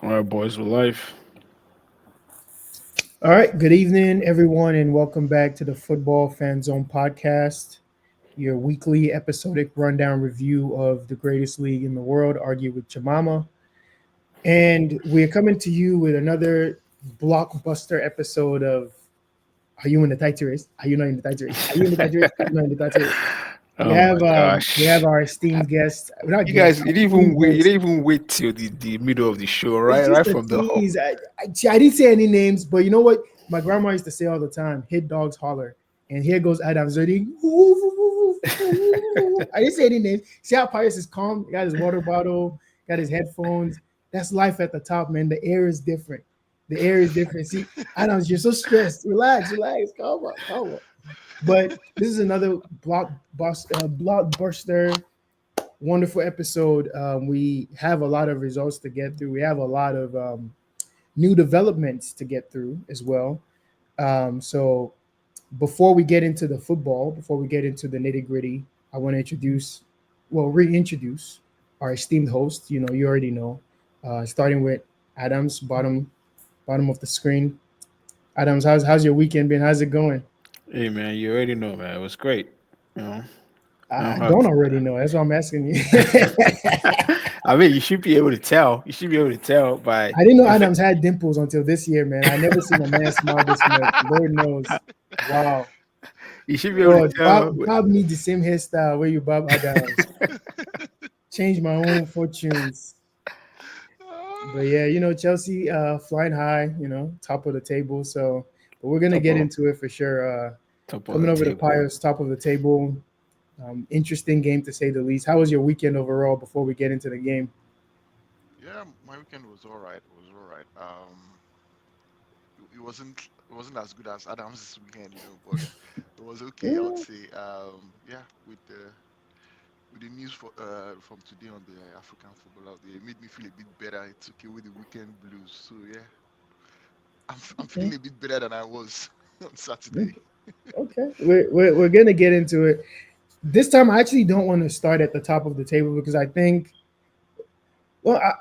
All right, boys, with life. All right, good evening, everyone, and welcome back to the Football Fan Zone podcast, your weekly episodic rundown review of the greatest league in the world, Argue with Jamama. And we're coming to you with another blockbuster episode of Are You in the Tight Race? Are you not in the tight race? Are you in the tight race? Are you not in the tight race? We Oh have my um, we have gosh. our esteemed guest, not You guest, guys, our esteemed you host. didn't even wait till the middle of the show, It's right? just Right a from the hop. tease. I didn't say any names, but you know what? My grandma used to say all the time, hit dogs holler. And here goes Adam Zodi. I didn't say any names. See how Pius is calm? He got his water bottle, got his headphones. That's life at the top, man. The air is different. The air is different. See, Adams, you're so stressed. Relax, relax. Calm up, calm up. But this is another blockbuster wonderful episode. We have a lot of results to get through. We have a lot of new developments to get through as well. So before we get into the football, before we get into the nitty gritty, I want to reintroduce our esteemed host. You know, you already know. Starting with Adams, bottom of the screen. Adams, how's your weekend been? How's it going? Hey man, you already know, man. It was great. You know, I don't I have don't to. already know. That's why I'm asking you. I mean, you should be able to tell. You should be able to tell by I didn't know the fa- Adams had dimples until this year, man. I never seen a man smile this much. Lord knows. Wow. you should be able to Lord, tell. Bob needs the same hairstyle where you Bob Adams. Change my own fortunes. But yeah, Chelsea flying high, top of the table. So but we're gonna top get of into it for sure. top of Coming the over to table. Pius, top of the table. Interesting game to say the least. How was your weekend overall before we get into the game? Yeah, my weekend was all right. It was all right. It wasn't as good as Adam's weekend, but it was okay. I would Mm, say. Yeah, with the news from today on the African football out there, it made me feel a bit better. It took away the weekend blues. So yeah, I'm okay. feeling a bit better than I was on Mm, Saturday. okay. We're gonna get into it. This time I actually don't want to start at the top of the table because I think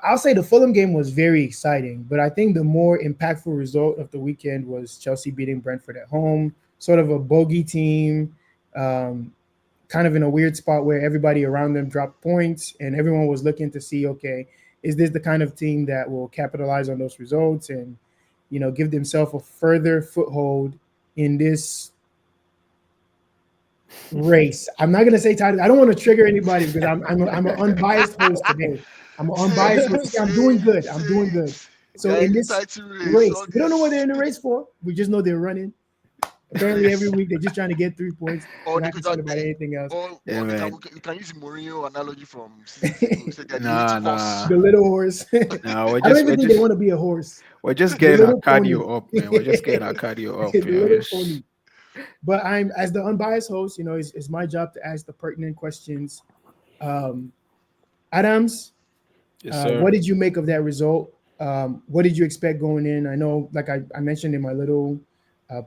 I'll say the Fulham game was very exciting, but I think the more impactful result of the weekend was Chelsea beating Brentford at home. Sort of a bogey team, um, kind of in a weird spot where everybody around them dropped points, and everyone was looking to see, okay, is this the kind of team that will capitalize on those results and give themselves a further foothold in this race. I'm not gonna say title. I don't want to trigger anybody because I'm an unbiased host today. I'm an unbiased host. See, I'm doing Same, good. I'm doing same. good. So They're in in the this title race. race, All we don't know what they're this. in the race for. We just know they're running. Apparently, every Yes. week they're just trying to get 3 points. Or We're they not could, concerned about anything else. Yeah, or they can man. we can use the Mourinho analogy from seasons ago. Say they're the little Nah, horse. nah, The little horse. nah. I don't even think they want to be a horse. We're just The getting our little pony. cardio up, man. We're just getting our The cardio up. little Just pony. But I'm as the unbiased host. It's my job to ask the pertinent questions. Um, Adams, yes, sir. what did you make of that result? What did you expect going in? I know, like I mentioned in my little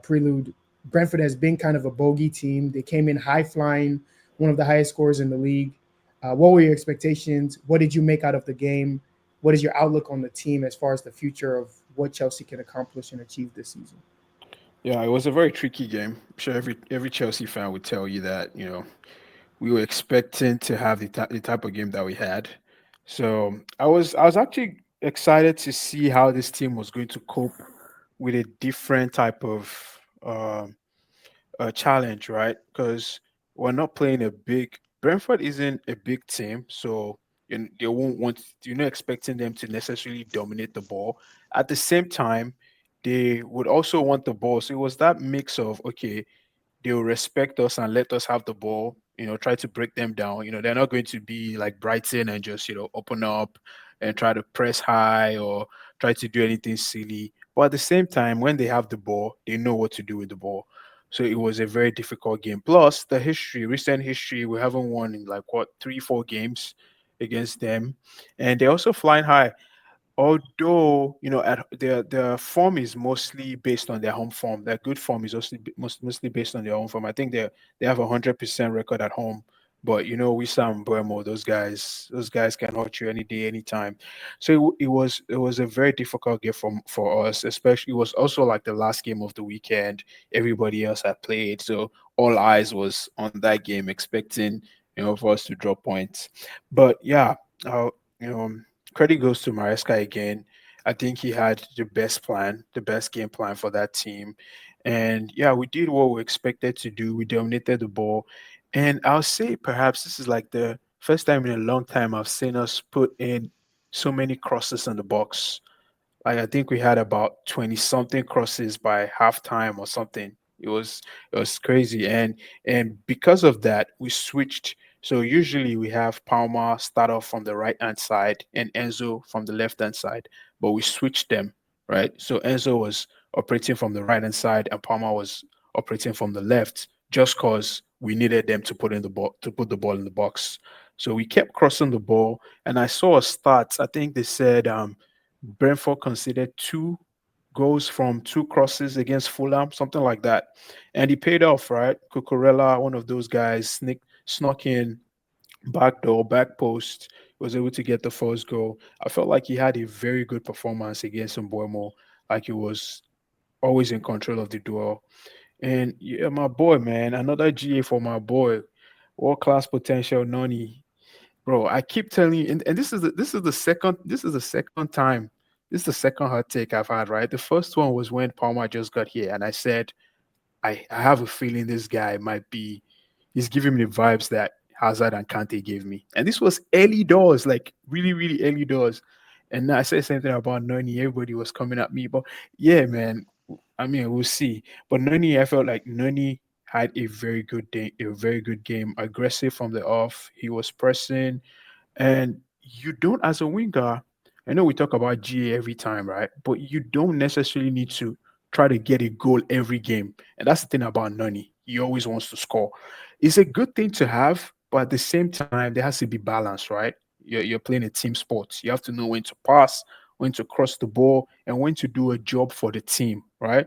prelude, Brentford has been kind of a bogey team. They came in high flying, one of the highest scores in the league. What were your expectations? What did you make out of the game? What is your outlook on the team as far as the future of what Chelsea can accomplish and achieve this season? Yeah, it was a very tricky game. I'm sure every Chelsea fan would tell you that. We were expecting to have the type of game that we had. So I was actually excited to see how this team was going to cope with a different type of challenge, right? Because we're not playing a big. Brentford isn't a big team, so they won't want. You're not expecting them to necessarily dominate the ball. At the same time, they would also want the ball. So it was that mix of, okay, they will respect us and let us have the ball, try to break them down. They're not going to be like Brighton and just, open up and try to press high or try to do anything silly. But at the same time, when they have the ball, they know what to do with the ball. So it was a very difficult game. Plus, recent history, we haven't won in like what, 3, 4 games against them. And they're also flying high. Although, at their form is mostly based on their home form. Their good form is mostly based on their home form. I think they have 100% record at home But we Sam Burmo, those guys can hurt you any day, anytime. So it was a very difficult game for us, especially it was also like the last game of the weekend. Everybody else had played, so all eyes was on that game, expecting for us to drop points. But yeah, uh, you know, credit goes to Maresca again. I think he had the best plan, the best game plan for that team. And yeah, we did what we expected to do. We dominated the ball. And I'll say perhaps this is like the first time in a long time I've seen us put in so many crosses in the box. Like I think we had about 20 something crosses by halftime or something. It was crazy. And because of that, we switched. So usually we have Palma start off from the right hand side and Enzo from the left hand side, but we switched them, right? So Enzo was operating from the right hand side and Palma was operating from the left, just cause we needed them to put the ball in the box. So we kept crossing the ball, and I saw a stats. I think they said Brentford conceded 2 goals from 2 crosses against Fulham, something like that. And he paid off, right? Cucurella, one of those guys, snuck in, back door, back post, was able to get the first goal. I felt like he had a very good performance against Mbuemo, like he was always in control of the duel. And yeah, my boy, man, another GA for my boy, world class potential, Noni. Bro, I keep telling you, and this is the second time, this is the second hot take I've had, right? The first one was when Palmer just got here, and I said I have a feeling this guy might be he's giving me the vibes that Hazard and Kante gave me. And this was early doors, like really, really early doors. And I said something about Noni, everybody was coming at me. But yeah, man, I mean, we'll see. But Noni, I felt like Noni had a very good day, a very good game, aggressive from the off. He was pressing, and you don't, as a winger, I know we talk about GA every time, right? But you don't necessarily need to try to get a goal every game. And that's the thing about Nani. He always wants to score. It's a good thing to have, but at the same time, there has to be balance, right? You're playing a team sport. You have to know when to pass, when to cross the ball, and when to do a job for the team, right?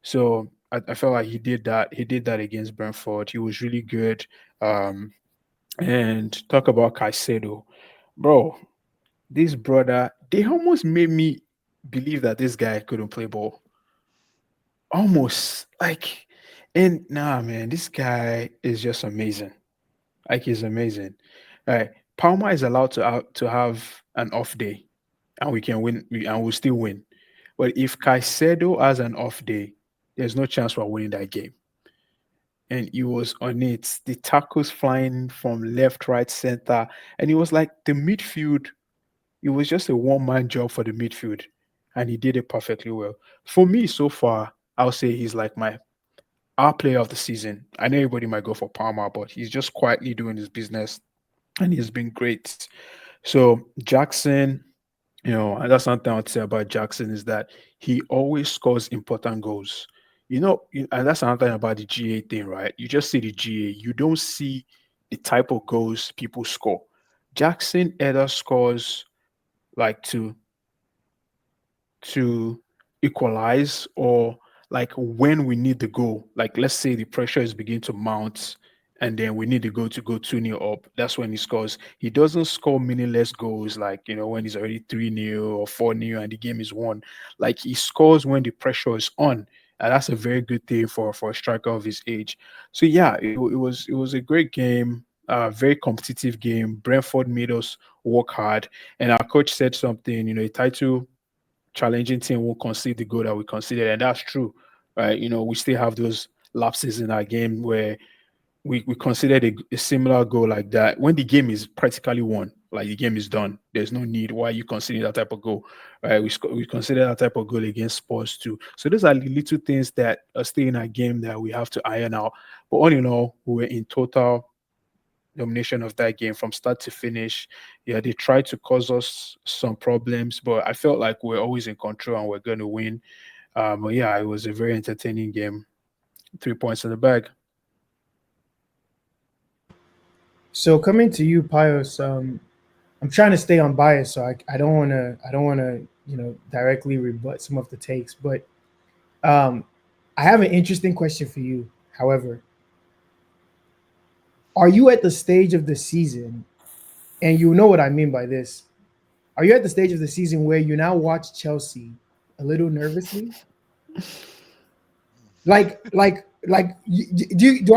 So I felt like he did that. He did that against Brentford. He was really good. Um, and talk about Caicedo, bro. This brother, they almost made me believe that this guy couldn't play ball. Almost like, and nah, man, this guy is just amazing. Like he's amazing. Right, Palmer is allowed to have an off day, and we can win, and we'll still win. But if Caicedo has an off day, there's no chance we're winning that game. And he was on it. The tackles flying from left, right, center, and it was like the midfield. It was just a one-man job for the midfield, and he did it perfectly well. For me, so far, I'll say he's like our player of the season. I know everybody might go for Palmer, but he's just quietly doing his business, and he's been great. So Jackson, and that's something I would say about Jackson is that he always scores important goals. And that's another thing about the GA thing, right? You just see the GA, you don't see the type of goals people score. Jackson either scores like to equalize, or like when we need the goal, like let's say the pressure is beginning to mount and then we need the goal to go 2-0 up. That's when he scores. He doesn't score meaningless goals like, when he's already 3-0 or 4-0 and the game is won. Like he scores when the pressure is on. And that's a very good thing for a striker of his age. So yeah, it was a great game, very competitive game. Brentford made us work hard, and our coach said something. A title challenging team will concede the goal that we conceded, and that's true, right? We still have those lapses in our game where we considered a similar goal like that when the game is practically won, like the game is done. There's no need why you consider that type of goal, right? We consider that type of goal against Spurs too. So those are the little things that are still in our game that we have to iron out. But all in all, we were in total domination of that game from start to finish. Yeah, they tried to cause us some problems, but I felt like we're always in control and we're going to win. But yeah, it was a very entertaining game. 3 points in the bag. So coming to you, Pius, I'm trying to stay unbiased, so I don't want to directly rebut some of the takes, but um, I have an interesting question for you. However, Are you at the stage of the season, and you know what I mean by this? Are you at the stage of the season where you now watch Chelsea a little nervously? Do I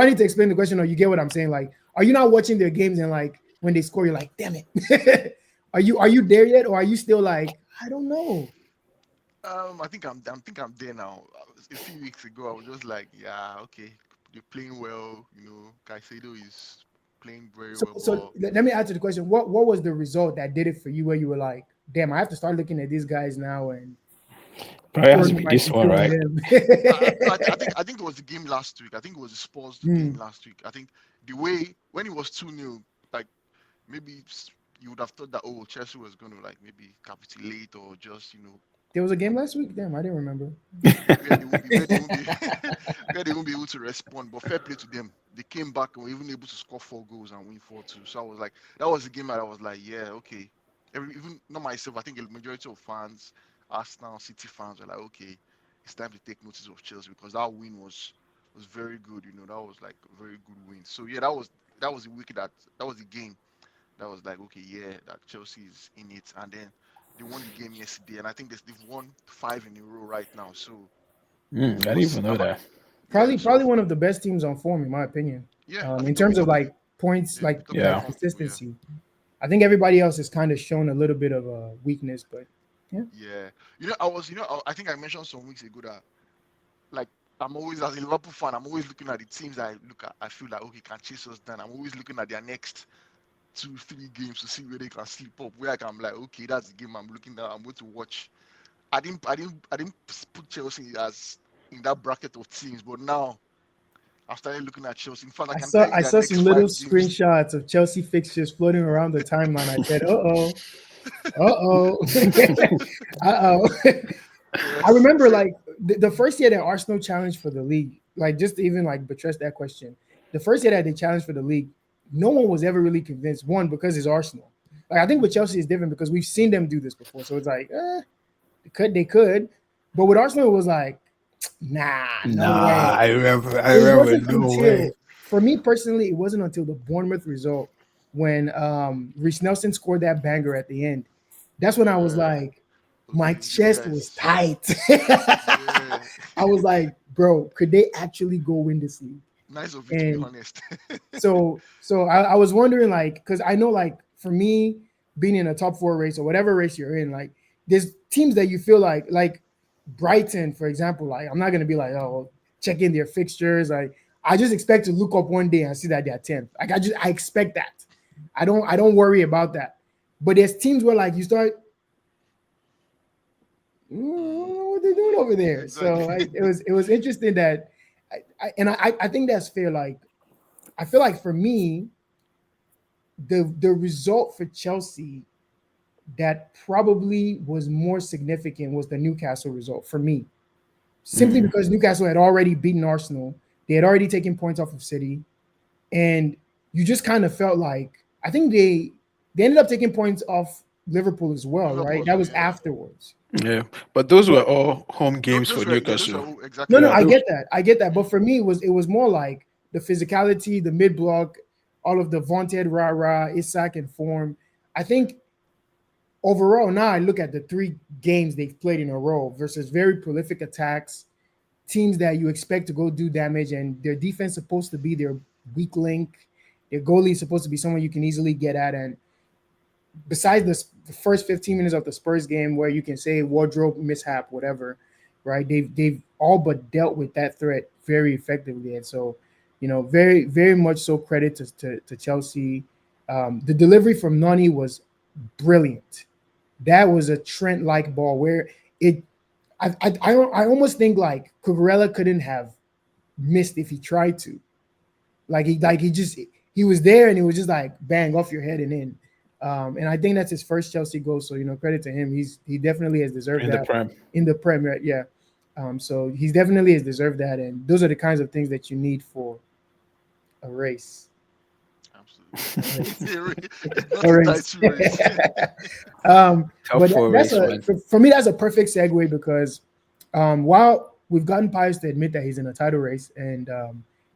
need to explain the question, or you get what I'm saying? Like, are you not watching their games and like when they score, you're like, damn it. Are you there yet, or are you still like, I don't know? I think I'm there now. A few weeks ago, I was just like, yeah, okay, they're playing well. Caicedo is playing very So well, so but let me answer the question. What was the result that did it for you, where you were like, damn, I have to start looking at these guys now and But it has to throwing be my this one, PQ on right? them? I think it was the game last week. I think it was the Spurs game Hmm. last week. I think the way when it was 2-0, like maybe you would have thought that, oh, Chelsea was going to like maybe capitulate or just There was a game come last week. Damn, I didn't remember. where they won't be where they won't be able to respond. But fair play to them. They came back and were even able to score 4 goals and win 4-2. So I was like, that was the game that I was like, yeah, okay. Even not myself, I think a majority of fans, Arsenal, City fans, were like, okay, it's time to take notice of Chelsea because that win was very good. That was like a very good win. So yeah, that was the week that was the game that was like, okay, yeah, that Chelsea is in it. And then they won the game yesterday, and I think they've won 5 in a row right now. So I of didn't course, even know that. yeah. So Probably one of the best teams on form, in my opinion. yeah, I In think they'll be terms of top of the like points, yeah, they'll be like top of the Yeah. like form table. Yeah, consistency. I think everybody else has kind of shown a little bit of a weakness, but yeah. yeah. I think I mentioned some weeks ago that like I'm always as a Liverpool fan, I'm always looking at the teams that I look at. I feel like okay, can chase us down. I'm always looking at their next 2, 3 games to see where they can slip up. Where I can be like, okay, that's the game I'm looking at. I'm going to watch. I didn't put Chelsea as in that bracket of teams, but now I've started looking at Chelsea. In fact, I I can saw tell you I their saw next some little 5 games. screenshots of Chelsea fixtures floating around the timeline. I said, uh oh, uh oh. I Yes, remember say like the first year that Arsenal challenged for the league, like just to even like buttress that question, the first year that they challenged for the league, no one was ever really convinced. One, because it's Arsenal. Like I think with Chelsea is different because we've seen them do this before. So it's like, they could. But with Arsenal, it was like, nah, no Nah, way. no I way. remember. I It remember. wasn't No way. until, for me personally, it wasn't until the Bournemouth result when Reece Nelson scored that banger at the end. That's when I was Yeah. like, my Okay, these chest was guys. tight. Yeah. I was like, bro, could they actually go win this league? Nice of you to be And honest. so I was wondering, like, because I know, like, for me, being in a top four race or whatever race you're in, like, there's teams that you feel like Brighton, for example. Like, I'm not gonna be like, oh, check in their fixtures. Like, I just expect to look up one day and see that they're 10th. Like, I expect that. I don't worry about that. But there's teams where like you start, Mm, what they doing over there? So exactly. it was interesting that I think that's fair. Like, I feel like for me, the result for Chelsea that probably was more significant was the Newcastle result for me, simply Mm. because Newcastle had already beaten Arsenal, they had already taken points off of City, and you just kind of felt like, I think they ended up taking points off Liverpool as well, Liverpool right? as That well, was yeah. afterwards. Yeah, but those were But all home games for Those Newcastle. were no, exactly no, Yeah, I yeah. those. get that. I get that. But for me, it was more like the physicality, the mid block, all of the vaunted rah rah, Isak and form. I think overall, now I look at the three games they've played in a row versus very prolific attacks, teams that you expect to go do damage, and their defense supposed to be their weak link. Their goalie is supposed to be someone you can easily get at. And besides the first 15 minutes of the Spurs game, where you can say wardrobe mishap, whatever, right? They've all but dealt with that threat very effectively. And so, very very much so credit to Chelsea. The delivery from Nani was brilliant. That was a Trent like ball where it. I almost think like Cucurella couldn't have missed if he tried to. He was there and it was just like bang off your head and in. And I think that's his first Chelsea goal. So credit to him. He definitely has deserved In the that prime. in the Premier. Yeah. So he's definitely has deserved that, and those are the kinds of things that you need for a race. Absolutely. A race. It's not A a race. title race. Top But four that's race, a man. for me that's a perfect segue because while we've gotten Pius to admit that he's in a title race, and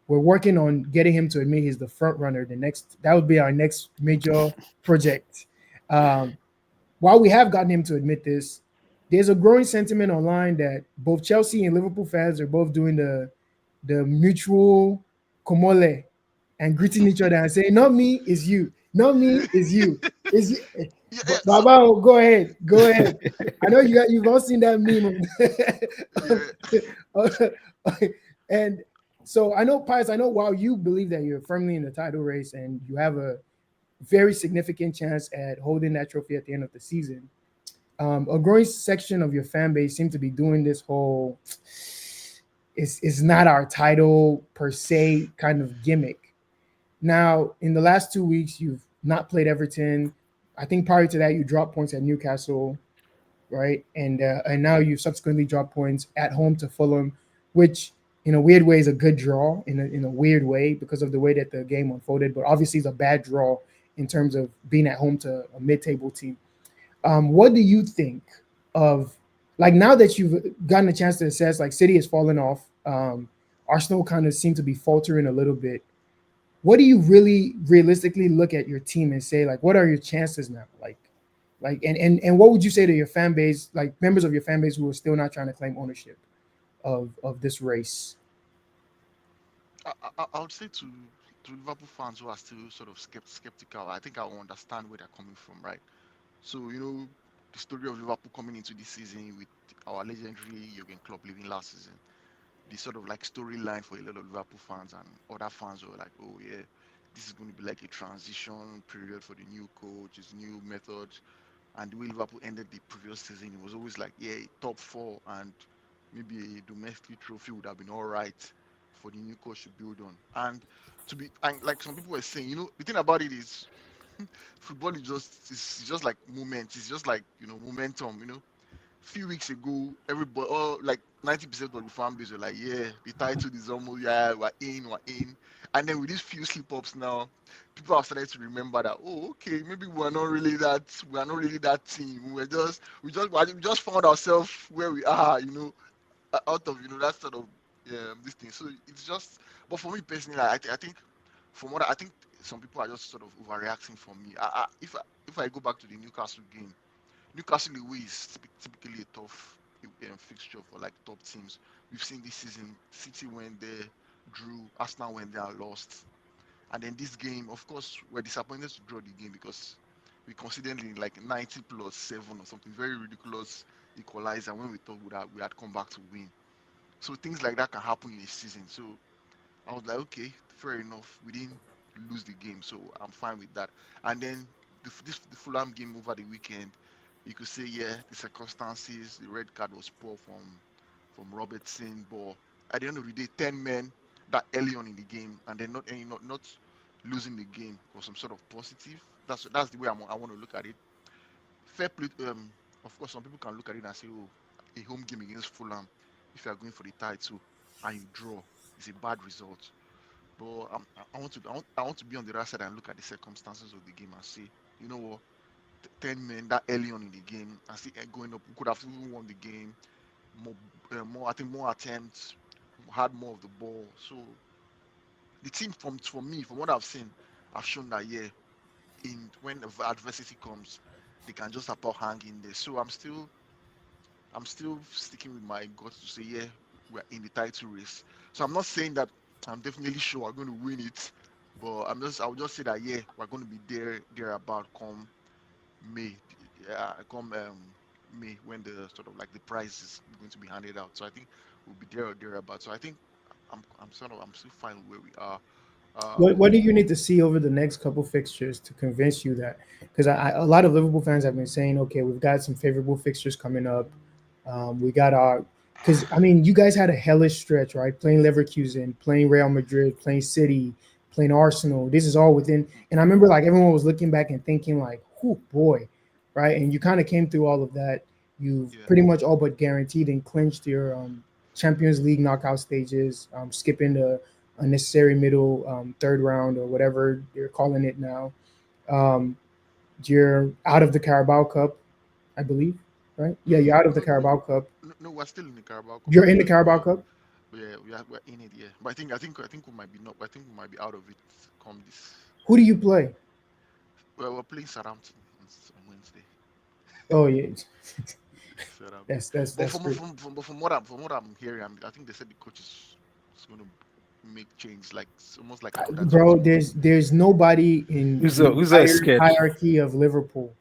we're working on getting him to admit he's the front runner. The next that would be our next major project. Um, while we have gotten him to admit this, there's a growing sentiment online that both Chelsea and Liverpool fans are both doing the mutual komole and greeting each other and saying, "Not me, is you. Not me, is you. Is you." Yeah, yeah, But so Baba, go ahead, go ahead. I know you've all seen that meme. yeah, And so I know, Pius, I know while you believe that you're firmly in the title race and you have a very significant chance at holding that trophy at the end of the season, a growing section of your fan base seem to be doing this whole it's not our title per se kind of gimmick. Now, in the last 2 weeks, you've not played Everton. I think prior to that, you dropped points at Newcastle, right? And now you've subsequently dropped points at home to Fulham, which in a weird way is a good draw in a weird way because of the way that the game unfolded, but obviously it's a bad draw in terms of being at home to a mid-table team. What do you think of like now that you've gotten a chance to assess like City has fallen off, Arsenal kind of seem to be faltering a little bit. What do you really realistically look at your team and say like what are your chances now? Like and what would you say to your fan base, like members of your fan base who are still not trying to claim ownership of this race? I would say to Liverpool fans who are still sort of skeptical, I think I will understand where they're coming from, right? So the story of Liverpool coming into this season with our legendary Jurgen Klopp leaving last season, the sort of like storyline for a lot of Liverpool fans and other fans were like, oh yeah, this is going to be like a transition period for the new coach, his new method. And the way Liverpool ended the previous season, it was always like, yeah, top four and maybe a domestic trophy would have been all right for the new coach to build on. And like some people were saying, the thing about it is football is just like moments. It's just like momentum. Few weeks ago, everybody, like 90% of the fan base were like, yeah, the title is almost, yeah, we're in. And then with these few slip ups now, people have started to remember that, oh, okay, maybe we are not really that team. We just found ourselves where we are, out of, that sort of, this thing. So it's just, but for me personally, I think, from what I think, some people are just sort of overreacting for me. If I go back to the Newcastle game, Newcastle away is typically a tough fixture for like top teams. We've seen this season, City went there, drew, Arsenal went there, lost. And then this game, of course, we're disappointed to draw the game because we considered in like 90 plus 7 or something, very ridiculous equalizer when we thought we had come back to win. So things like that can happen in a season. So I was like, okay, fair enough. We didn't lose the game, so I'm fine with that. And then the Fulham game over the weekend, you could say, yeah, the circumstances, the red card was poor from Robertson, but at the end of the day, 10 men that early on in the game, and then not losing the game was some sort of positive. That's the way I want to look at it. Fair play. Of course, some people can look at it and say, oh, a home game against Fulham, if you are going for the title and you draw, is a bad result. But I want to be on the right side and look at the circumstances of the game and say, you know what, 10 men that early on in the game and see going up, we could have even won the game. More I think more attempts, had more of the ball. So the team from me, from what I've seen, have shown that yeah, in when adversity comes, they can just about hang in there. So I'm still sticking with my guts to say yeah, we're in the title race. So I'm not saying that I'm definitely sure we're going to win it, but I would just say that yeah, we're going to be there about come May, yeah, come May when the sort of like the prize is going to be handed out. So I think we'll be there or thereabout. So I think I'm still fine with where we are. What Um, do you need to see over the next couple fixtures to convince you that? Because a lot of Liverpool fans have been saying, okay, we've got some favorable fixtures coming up. We got our because I mean, you guys had a hellish stretch, right? Playing Leverkusen, playing Real Madrid, playing City, playing Arsenal. This is all within. And I remember like everyone was looking back and thinking like, "Oh boy," right? And you kind of came through all of that. You've yeah, pretty much all but guaranteed and clinched your Champions League knockout stages, skipping the unnecessary middle third round or whatever you're calling it now. Um, you're out of the Carabao Cup, I believe, right? Yeah, you're out of the no, no, Carabao Cup. no, we're still in the Carabao Cup You're in the actually, Carabao Cup. yeah, we're in it. Yeah, but I think we might be not. I think we might be out of it come this. Who do you play? Well, we're playing Southampton on Wednesday. Oh yeah, Southampton. But that's from great, from from but from what I'm hearing, I think they said the coach is going to make change, like it's almost like an under bro. 21. There's nobody in the Who's that entire scared? hierarchy of Liverpool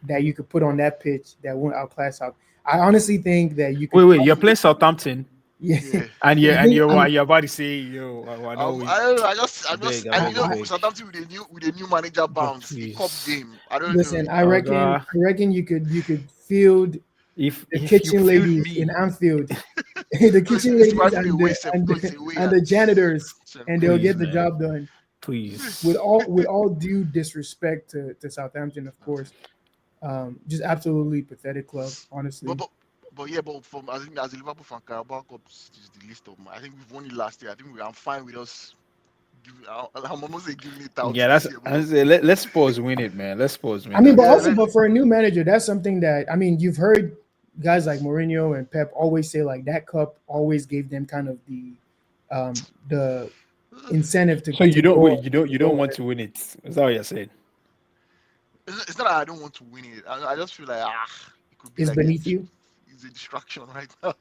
that you could put on that pitch that won't outclass out. I honestly think that you could Wait, you're probably, playing Southampton, yeah. Yeah. and I think you're about to say, yo, I know we. I I beg, Southampton with a new manager but bounce a cup please, game. I don't know. listen. God, I reckon you could field the if you kitchen feel ladies in me, Anfield, the No, kitchen it's ladies even away, Seth. No, it's away and at the janitors, St. and they'll please, get the man, job done. please. With all due disrespect to Southampton, of course, just absolutely pathetic club, But honestly. yeah, but from I think as a Liverpool fan, Carabao Cup is the list of my. I think we've won it last year. I think I'm fine with us. I'm almost say giving it out Yeah, this year, I but say, let's pause win it, man. Let's pause I win mean, that. but yeah, also, but for a new manager, that's something that I mean, you've heard guys like Mourinho and Pep always say like that cup always gave them kind of the incentive So you to don't go wait, to you don't go want ahead. to win it. Is that what you're saying? it's not that I don't want to win it. I just feel like it could be It's like beneath you. it's a distraction right now.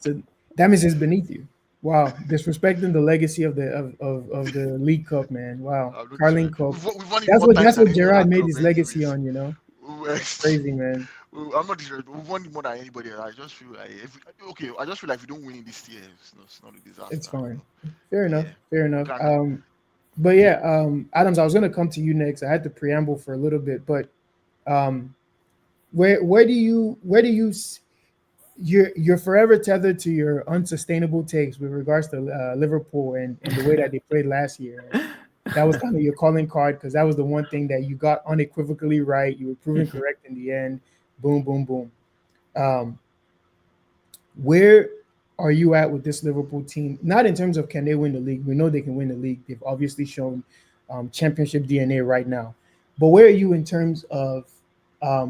So that means it's beneath you. Wow, disrespecting the legacy of of the League Cup, man. Wow, I'm not Carling sure. Cup. We've won it more times That's than what any other Gerard made club, his legacy anyways. on. You know, Well, crazy man. I'm not disrespectful. We've won it more than anybody else. I just feel like okay, I just feel like if we don't win it this year, it's not a It's disaster, fine. Fair enough. Yeah, Fair we enough. can. But yeah, Adams, I was gonna come to you next. I had to preamble for a little bit, but um, where do you you're forever tethered to your unsustainable takes with regards to Liverpool and the way that they played last year. And that was kind of your calling card because that was the one thing that you got unequivocally right. You were proven correct in the end. Boom, boom, boom. Um, where are you at with this Liverpool team? Not in terms of can they win the league. We know they can win the league. They've obviously shown championship DNA right now. But where are you in terms of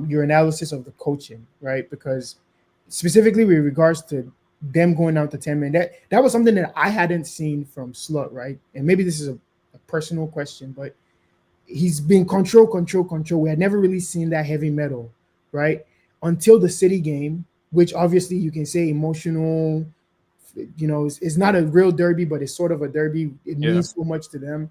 your analysis of the coaching, right? Because specifically with regards to them going down to 10 men, that was something that I hadn't seen from Slut, right? And maybe this is a personal question, but he's been control, control, control. We had never really seen that heavy metal, right? Until the City game, which obviously you can say emotional, it's not a real derby, but it's sort of a derby. It Yeah. means so much to them.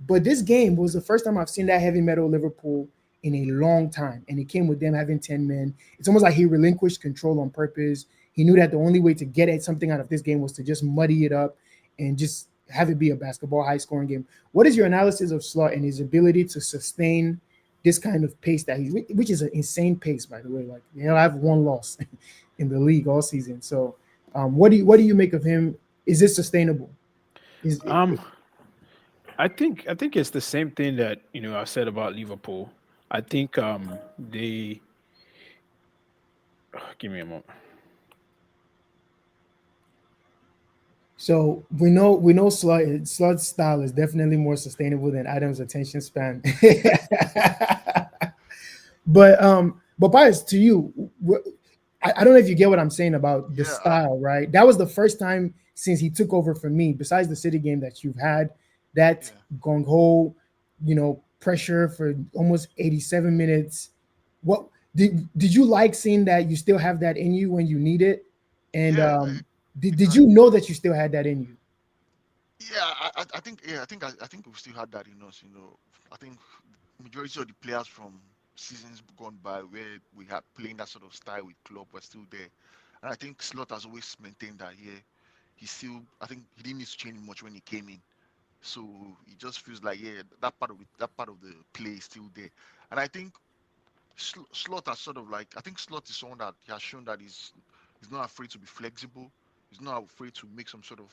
But this game was the first time I've seen that heavy metal Liverpool in a long time. And it came with them having 10 men. It's almost like he relinquished control on purpose. He knew that the only way to get at something out of this game was to just muddy it up and just have it be a basketball high scoring game. What is your analysis of Slot and his ability to sustain this kind of pace that which is an insane pace, by the way? Like, I have one loss in the league all season. So, what do you make of him? Is this sustainable? Is Um, I think it's the same thing that I said about Liverpool. I think they give me a moment. So we know Slud's style is definitely more sustainable than Adam's attention span. But bias to you, I don't know if you get what I'm saying about the Yeah, style, right? That was the first time since he took over for me, besides the City game, that you've had that yeah. gung ho, pressure for almost 87 minutes. What did you like seeing that you still have that in you when you need it? And Yeah, did you exactly. know that you still had that in you? Yeah, I think I think we still had that in us. I think majority of the players from seasons gone by where we had playing that sort of style with club were still there, and I think Slot has always maintained that. Yeah, he still. I think he didn't need to change much when he came in, so it just feels like yeah that part of the play is still there, and I think Slot has sort of like I think Slot is someone that he has shown that he's not afraid to be flexible. He's not afraid to make some sort of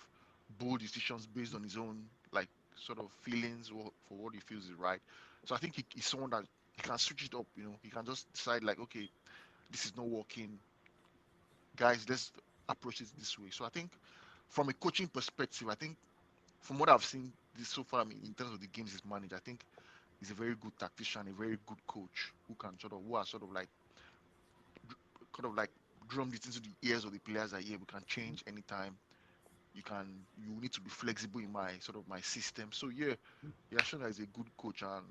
bold decisions based on his own like sort of feelings or for what he feels is right. So I think he's someone that he can switch it up. He can just decide like, okay, this is not working, guys. Let's approach it this way. So I think from a coaching perspective, I think from what I've seen this so far, I mean, in terms of the games he's managed, I think he's a very good tactician, a very good coach who has sort of like kind of like drummed it into the ears of the players that yeah, we can change anytime. you need to be flexible in my sort of my system. So yeah, Yashona is a good coach, and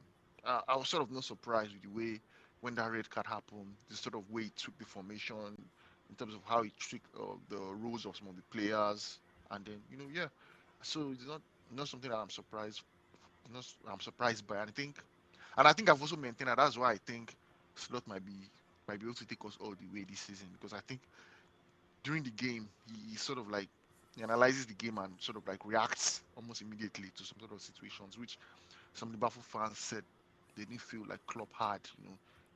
I was sort of not surprised with the way when that red card happened, the sort of way he took the formation in terms of how he took the roles of some of the players, and then yeah. So it's not something that I'm surprised. Not, I'm surprised by. And I think I've also maintained that. That's why I think Slot might be able to take us all the way this season, because I think during the game he sort of like he analyzes the game and sort of like reacts almost immediately to some sort of situations, which some Liverpool fans said they didn't feel like Klopp had.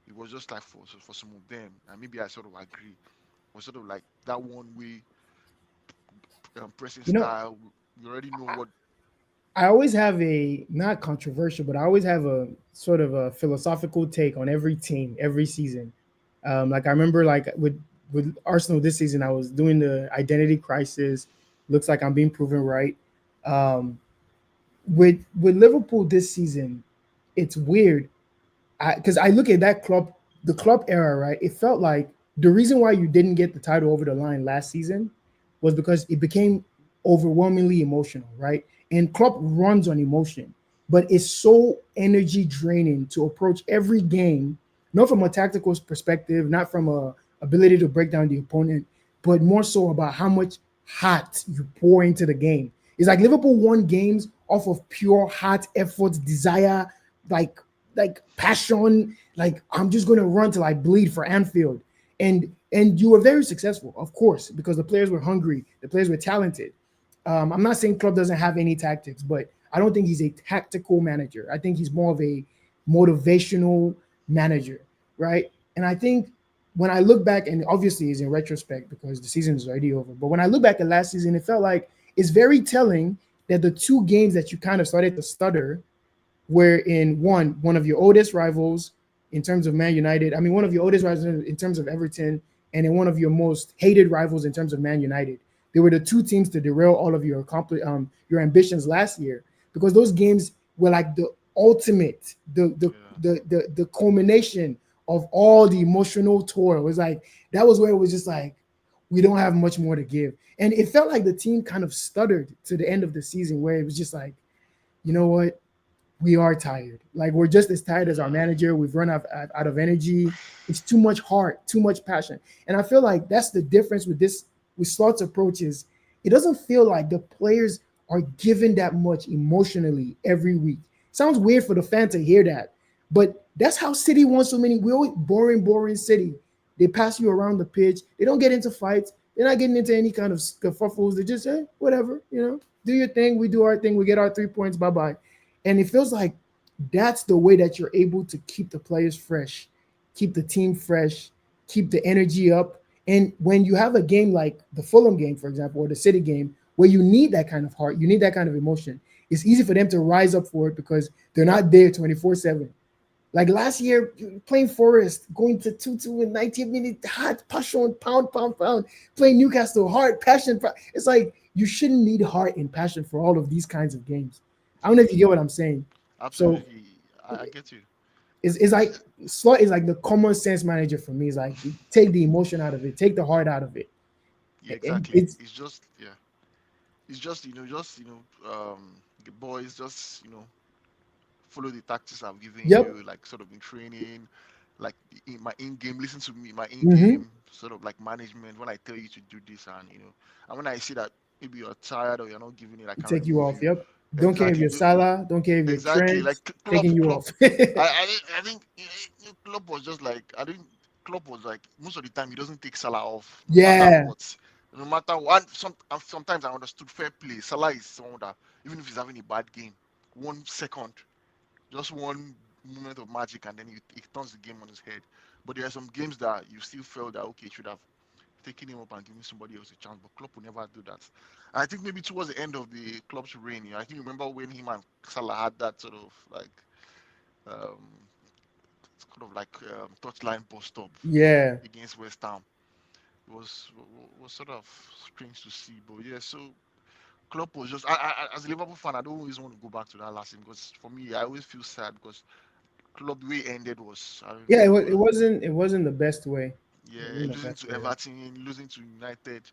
It was just like for some of them, and maybe I sort of agree. Was sort of like that one way pressing You know, style. We already know what. I always have a not controversial, but I always have a sort of a philosophical take on every team every season. Like I remember, like with Arsenal this season, I was doing the identity crisis. Looks like I'm being proven right. Um, with Liverpool this season, it's weird because I look at that club, the club era, right? It felt like the reason why you didn't get the title over the line last season was because it became overwhelmingly emotional, right? And Klopp runs on emotion, but it's so energy draining to approach every game, not from a tactical perspective, not from a ability to break down the opponent, but more so about how much heart you pour into the game. It's like Liverpool won games off of pure heart, effort, desire, like passion. Like I'm just gonna run till I bleed for Anfield. And you were very successful, of course, because the players were hungry, the players were talented. I'm not saying Klopp doesn't have any tactics, but I don't think he's a tactical manager. I think he's more of a motivational manager, right? And I think when I look back, and obviously it's in retrospect because the season is already over, but when I look back at last season, it felt like it's very telling that the two games that you kind of started to stutter were in one of your oldest rivals in terms of Man United. I mean, one of your oldest rivals in terms of Everton, and in one of your most hated rivals in terms of Man United. They were the two teams to derail all of your ambitions last year because those games were like the ultimate, Yeah. the culmination of all the emotional toil. It was like that was where it was just like we don't have much more to give, and it felt like the team kind of stuttered to the end of the season where it was just like, you know what, we are tired. Like we're just as tired as our Yeah. manager. We've run out of energy. It's too much heart, too much passion. And I feel like that's the difference with this with Slot's approaches. It doesn't feel like the players are given that much emotionally every week. Sounds weird for the fan to hear that, but that's how City won so many. We always boring City. They pass you around the pitch. They don't get into fights. They're not getting into any kind of kerfuffles. They just say whatever, do your thing. We do our thing. We get our 3 points. Bye bye. And it feels like that's the way that you're able to keep the players fresh, keep the team fresh, keep the energy up. And when you have a game like the Fulham game, for example, or the City game, where you need that kind of heart, you need that kind of emotion, it's easy for them to rise up for it because they're not there 24/7. Like last year, playing Forest, going to 2-2 in 90 minutes, hard, passion, pound, pound, pound, playing Newcastle, heart, passion. It's like you shouldn't need heart and passion for all of these kinds of games. I don't know if you get what I'm saying. So Absolutely. I get you. it's It's, like Slot is like the common sense manager for me. It's like take the emotion out of it, take the heart out of it. yeah, And exactly. it's It's just yeah. It's the boys just follow the tactics I've given yep. you, like sort of in training, like in my in game. Listen to me, my in Mm-hmm. game sort of like management when I tell you to do this, and when I see that maybe you're tired or you're not giving it, I can Take you remove off. you. Yep. Don't care if Exactly. you're Salah, don't care if you're Exactly. Trent, Like taking you Klopp. off. I think Klopp was just like I think Klopp was like most of the time he doesn't take Salah off no matter Yeah. what. No matter what, sometimes I understood fair play. Salah is someone that even if he's having a bad game, 1 second, just one moment of magic, and then it turns the game on his head. But there are some games that you still felt that okay, should have taken him up and giving somebody else a chance. But Klopp will never do that. And I think maybe towards the end of the club's reign, I think you remember when him and Salah had that sort of like um, kind of like touchline bust up Yeah. against West Ham. It was sort of strange to see, but yeah. So Klopp was just as a Liverpool fan, I don't always want to go back to that last game because for me, I always feel sad because Klopp the way it ended was I don't Yeah, know. it wasn't the best way. It Yeah, wasn't the losing best to way. Everton, losing to United.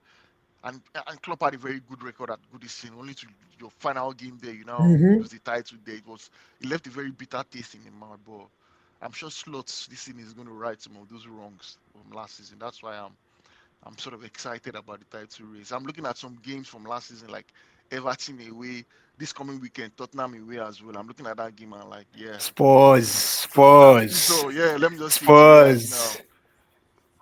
and Klopp had a very good record at Goodison. Only to your final game there, you now Hmm. lose the title there. It left a very bitter taste in the mouth. But I'm sure Slots this season is going to right some of those wrongs from last season. That's why I'm sort of excited about the title race. I'm looking at some games from last season, like Everton away, this coming weekend, Tottenham away as well. I'm looking at that game and like, yeah, Spurs, Spurs, So yeah, let me just say to you guys now, Spurs.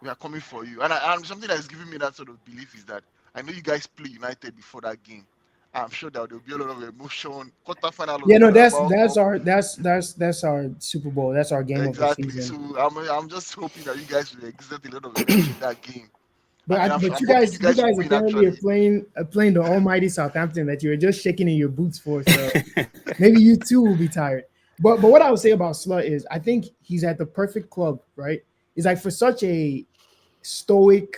we are coming for you. And something that's giving me that sort of belief is that I know you guys play United before that game. I'm sure that there'll be a lot of emotion. Quarterfinal of Yeah, the no, Carabao that's Cup. our that's our Super Bowl. That's our game of the Exactly. season. So I'm just hoping that you guys will exert a lot of energy in that game. And then But I'm hoping you you guys will guys win apparently are actually. playing the almighty Southampton that you were just shaking in your boots for. So maybe you too will be tired. But what I would say about Slut is I think he's at the perfect club, right? He's like for such a stoic,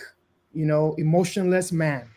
emotionless man.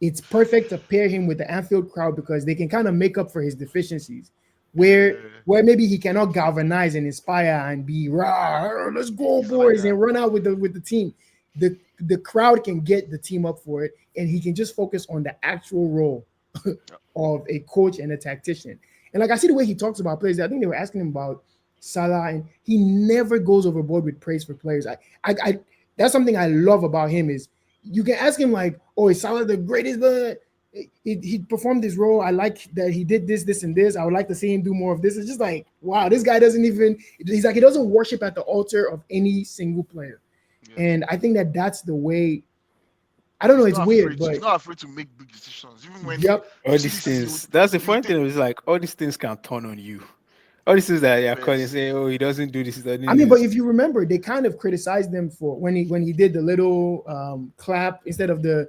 It's perfect to pair him with the Anfield crowd because they can kind of make up for his deficiencies. Where Yeah. where maybe he cannot galvanize and inspire and be rah, let's go It's not like boys that. and run out with the team. The crowd can get the team up for it, and he can just focus on the actual role Yeah. of a coach and a tactician. And like I see the way he talks about players. I think they were asking him about Salah, and he never goes overboard with praise for players. I that's something I love about him is you can ask him like, "Oh, is Salah the greatest?" He performed this role. I like that he did this, this, and this. I would like to see him do more of this. It's just like, wow, this guy doesn't even. He's like he doesn't worship at the altar of any single player, Yes. and I think that that's the way. I don't know. He's It's not weird, afraid to. but He's not afraid to make big decisions. Even when yep. you All see these this season, things. That's the when you funny take thing. Is like all these things can turn on you. All these things that you're calling, yes, say, oh, he doesn't do this, he doesn't I do mean, but this. if you remember, they kind of criticized him for when he did the little clap instead of the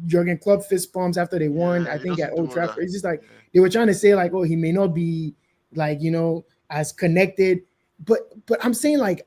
Jurgen Klopp fist pumps after they won. yeah, I he think at doesn't do Old all that. Trafford. It's just like Yeah. they were trying to say like, oh, he may not be like as connected, but I'm saying like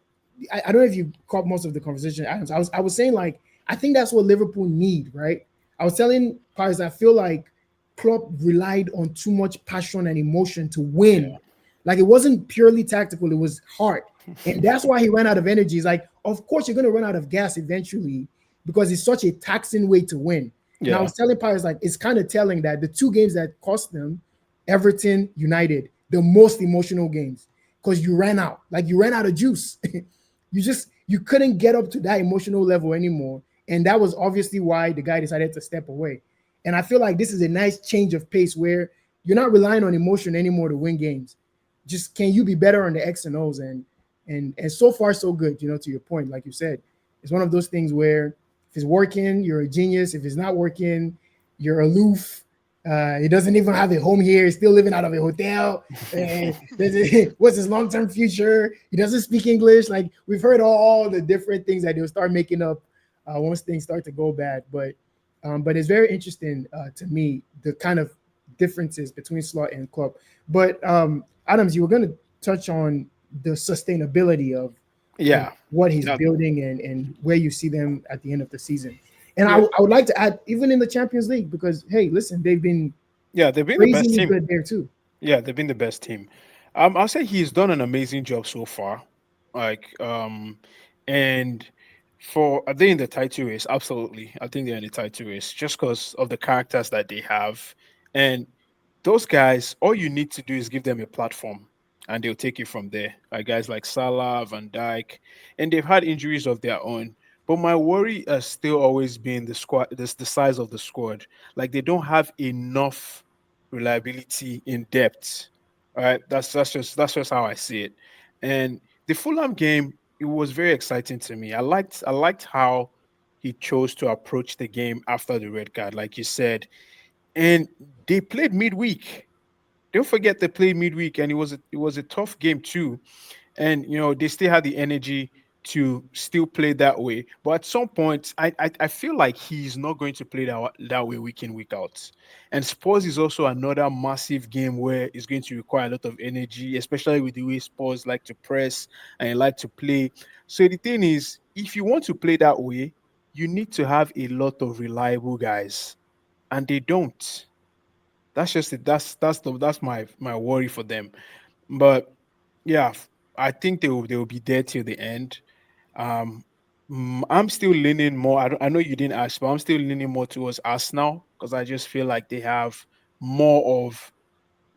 I don't know if you caught most of the conversation, Adams. I was saying like I think that's what Liverpool need, right? I was telling Paris I feel like Klopp relied on too much passion and emotion to win. Yeah. Like it wasn't purely tactical; it was heart, and that's why he ran out of energy. It's like, of course, you're going to run out of gas eventually because it's such a taxing way to win. And I Yeah. was telling Paris like it's kind of telling that the two games that cost them, Everton, United, the most emotional games because you ran out of juice. You couldn't get up to that emotional level anymore, and that was obviously why the guy decided to step away. And I feel like this is a nice change of pace where you're not relying on emotion anymore to win games. Just can you be better on the X and O's and so far so good. To your point, like you said, it's one of those things where if it's working, you're a genius. If it's not working, you're aloof. He doesn't even have a home here. He's still living out of a hotel. And what's his long term future? He doesn't speak English. Like we've heard all the different things that they'll start making up once things start to go bad. But it's very interesting to me the kind of differences between Slot and Club. But Adams, you were going to touch on the sustainability of Yeah. what he's Yeah. building and where you see them at the end of the season. And Yeah. I would like to add, even in the Champions League, because hey, listen, they've been Yeah. They've been the best crazily team. good there too. Yeah, they've been the best team. I'll say he's done an amazing job so far. Like, and for are they in the title race? Absolutely, I think they're in the title race just because of the characters that they have. And those guys, all you need to do is give them a platform, and they'll take it from there. Like guys like Salah, Van Dijk, and they've had injuries of their own. But my worry has still always been the squad, the size of the squad. Like they don't have enough reliability in depth. All right, that's just how I see it. And the Fulham game, it was very exciting to me. I liked how he chose to approach the game after the red card, like you said. And they played midweek. Don't forget they played midweek, and it was a tough game too. And they still had the energy to still play that way. But at some point, I feel like he's not going to play that way week in week out. And Spurs is also another massive game where it's going to require a lot of energy, especially with the way Spurs like to press and like to play. So the thing is, if you want to play that way, you need to have a lot of reliable guys, and they don't. That's just it. That's my worry for them. But yeah, I think they will be there till the end. Um, I'm still leaning more. I know you didn't ask, but I'm still leaning more towards Arsenal because I just feel like they have more of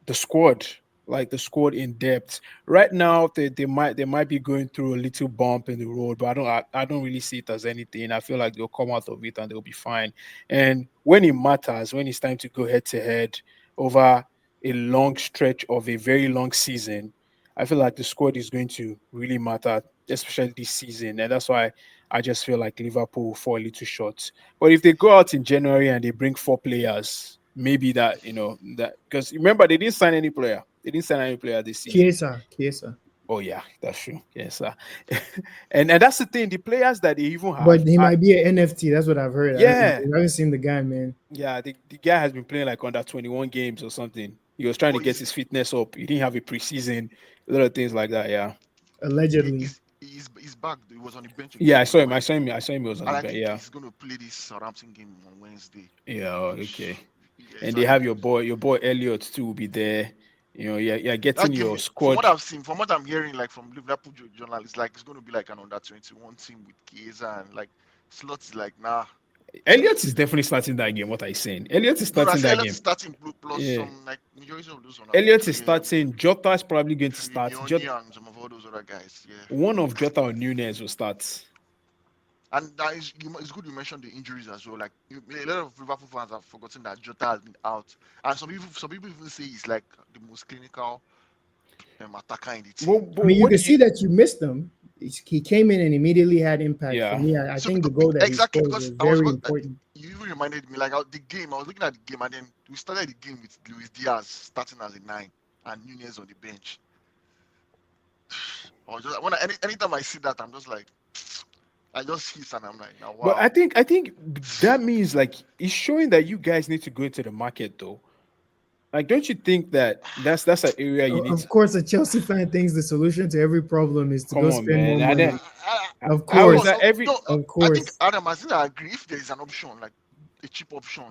the squad, like the squad in depth. Right now, they might be going through a little bump in the road, but I don't really see it as anything. I feel like they'll come out of it and they'll be fine. And when it matters, when it's time to go head to head over a long stretch of a very long season, I feel like the squad is going to really matter, especially this season. And that's why I just feel like Liverpool will fall a little short. But if they go out in January and they bring four players, maybe that that because remember they didn't sign any player. They didn't sign any player this season. Chiesa. Oh yeah, that's true. Yes, sir. And that's the thing. The players that they even But have, he might be an NFT. That's what I've heard. yeah, I haven't seen the guy, man. yeah. The guy has been playing like under 21 games or something. He was trying to But get his fitness up. He didn't have a preseason. A lot of things like that. Yeah, Allegedly. he's back. He was on the bench yeah. I against saw him. I Wednesday, saw him. I saw him. He was on and the I bench. think Yeah, he's going to play this Southampton game on Wednesday. yeah. Oh, Which, okay. yeah, And so they I have think your boy Elliot too will be there. Yeah, yeah, getting that game, your from what squad. I've seen, from what I'm hearing, like from Liverpool journalists, like it's going to be like an under 21 team with Chiesa and like slots. Like nah, Elliot is definitely starting that game. What are you saying? Elliot is no, I starting say that Elliot is game. starting plus Yeah. some like majority of those on Elliot is starting. Jota is probably going to start. Trimioni and some of all those other guys. Yeah, One of Jota or Nunes will start. and that is it's good you mentioned the injuries as well. Like a lot of Liverpool fans have forgotten that Jota has been out, and some people even say he's like the most clinical attacker in the But, team. I but mean, you what can do you? see that you missed him. He came in and immediately had impact. For Yeah. me, I So think the because, goal that he exactly scored because was I was very about important. you even reminded me like the game. I was looking at the game and then we started the game with Luis Diaz starting as a nine and Nunez on the bench. I was just anytime I see that, I'm just like I just hiss and I'm like, now But wow. I think that means like it's showing that you guys need to go into the market though. Like, don't you think that that's an area you need Of to course, a Chelsea fan thinks the solution to every problem is to come go on, spend man? more And then money. Of Of how is course, course, that every no, of I think course. Adam, I think I agree. If there is an option like a cheap option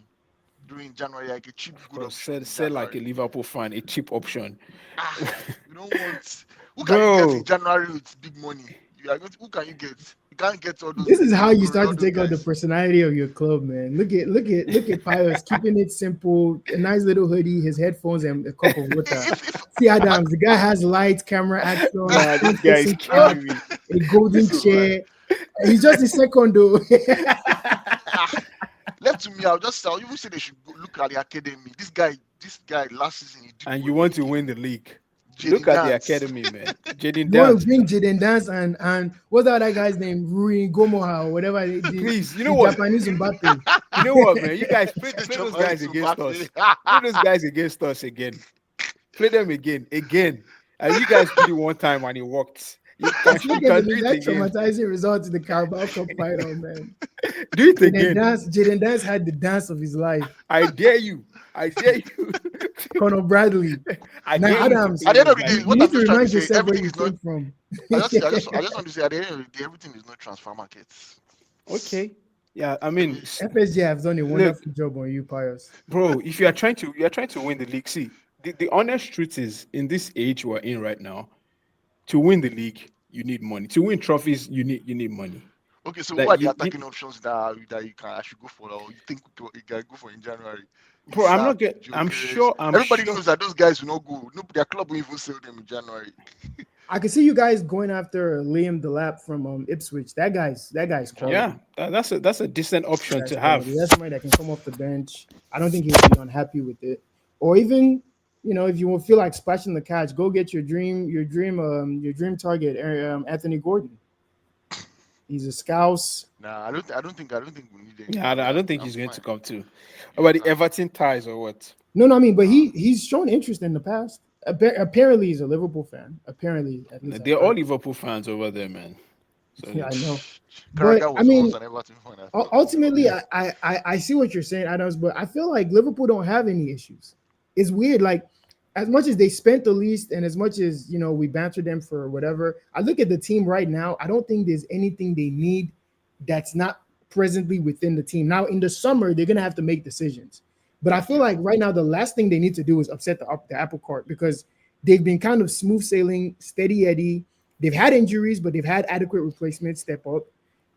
during January, like a cheap of good course option in said like a January. Liverpool fan, a cheap option. You don't want who can you get in Bro, January with big money? Who can you get? You can't get all those This is how you start to all those take out the guys. personality of your club, man. Look at Pius keeping it simple, a nice little hoodie, his headphones, and a cup of water. If See I, Adams, the guy has lights, camera action, nah, this guy is front-facing cap, killing me. a golden This is like chair. He's just a second though. ah, left to me, I'll even say they should go look at the academy. This guy last season he did and you well in want the to game. win the league. Look Jaden at the Dance. academy, man. Jaden You want to Dance. bring Jaden Dance and what's that other guy's name? Rui Gomoha or whatever Please, you know the what? Japanese Mbappe. You know what, man? You guys play Say play those Giovanni guys against Mbappe. us. Play those guys against us again. Play them again. And you guys did it one time and it worked. It's not You going to can be do it that again. traumatizing result in the Carabao Cup final, man. Do it again. Jaden Dance had the dance of his life. I dare you. I dare you. Conor Bradley. I Now, dare you to Adams, At play the end those of the guys day, you what need I'm to just trying to remind say, yourself where everything you is not. came from. I just want to say at the end of the day, everything is not transfer markets. Okay. Yeah, I Every mean, FSG have done a look, wonderful job on you, Pius. bro, if you are trying to win the league, see, the honest truth is in this age we're in right now, to win the league, you need money. To win trophies, you need money. Okay, so who Like are the you attacking options that you can I should go for or you think you can go for in January? bro, I'm Isak, not get Joe I'm Perez. sure I'm Everybody sure knows that those guys will not go. No, their club will even sell them in January. I can see you guys going after Liam Delap from Ipswich. That guy's yeah, quality. that's a decent That option guy's to quality. have. That's somebody that can come off the bench. I don't think he'll be unhappy with it. Or even, if you will feel like splashing the cash, go get your dream target, Anthony Gordon. He's a scouse. Nah, I don't think we need Yeah, anybody. I don't think I'm he's going to fine. come too. Yeah, About the Everton ties or what? No, I mean, but nah. he's shown interest in the past. Apparently, he's a Liverpool fan. Apparently, at least I've They're all heard. Liverpool fans over there, man. So Yeah, I know. But Carragher I was mean, once an Everton fan. I thought he never ultimately, left. I see what you're saying, Adams. But I feel like Liverpool don't have any issues. It's weird. Like as much as they spent the least, and as much as we banter them for whatever. I look at the team right now. I don't think there's anything they need that's not presently within the team. Now, in the summer, they're gonna have to make decisions. But I feel Yeah. like right now the last thing they need to do is upset the apple cart because they've been kind of smooth sailing, steady Eddie. They've had injuries, but they've had adequate replacements step up.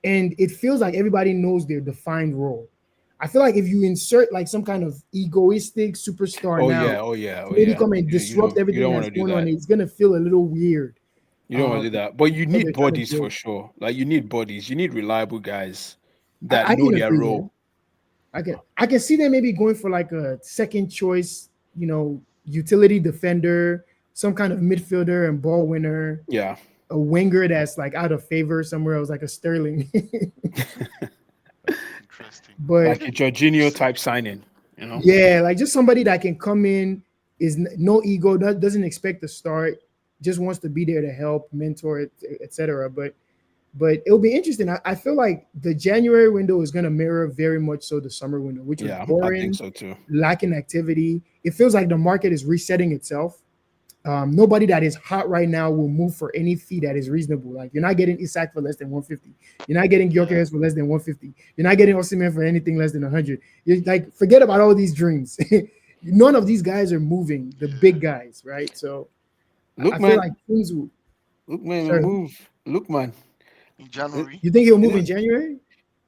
and it feels like everybody knows their defined role. I feel like if you insert like some kind of egoistic superstar Oh now yeah, oh yeah, to oh maybe yeah. come and disrupt You everything don't want that's to do going on, that. it's gonna feel a little weird. You don't want Um, to do that. But you what they're need trying to bodies for build. sure. Like you need bodies. You need reliable guys that I know can their agree there. role. I can see them maybe going for like a second choice, utility defender, some kind of midfielder and ball winner, Yeah. a winger that's like out of favor somewhere else, like a Sterling. Interesting. But Like a Jorginho type signing, you know? yeah, like just somebody that can come in, no ego, doesn't expect to start, just wants to be there to help, mentor, etc. But it'll be interesting. I feel like the January window is going to mirror very much so the summer window, which was Yeah, I think boring, so too. lacking activity. It feels like the market is resetting itself. Nobody that is hot right now will move for any fee that is reasonable. Like you're not getting Isak for less than 150. You're not getting Yeah. Gyökeres for less than 150. You're not getting Osimhen for anything less than 100. You're like, forget about all these dreams. None of these guys are moving. The Yeah. big guys, right? So I Look, feel man. like things will. Look, man. Sorry, Move. Look, man. In It, January. you think he'll move it, in January?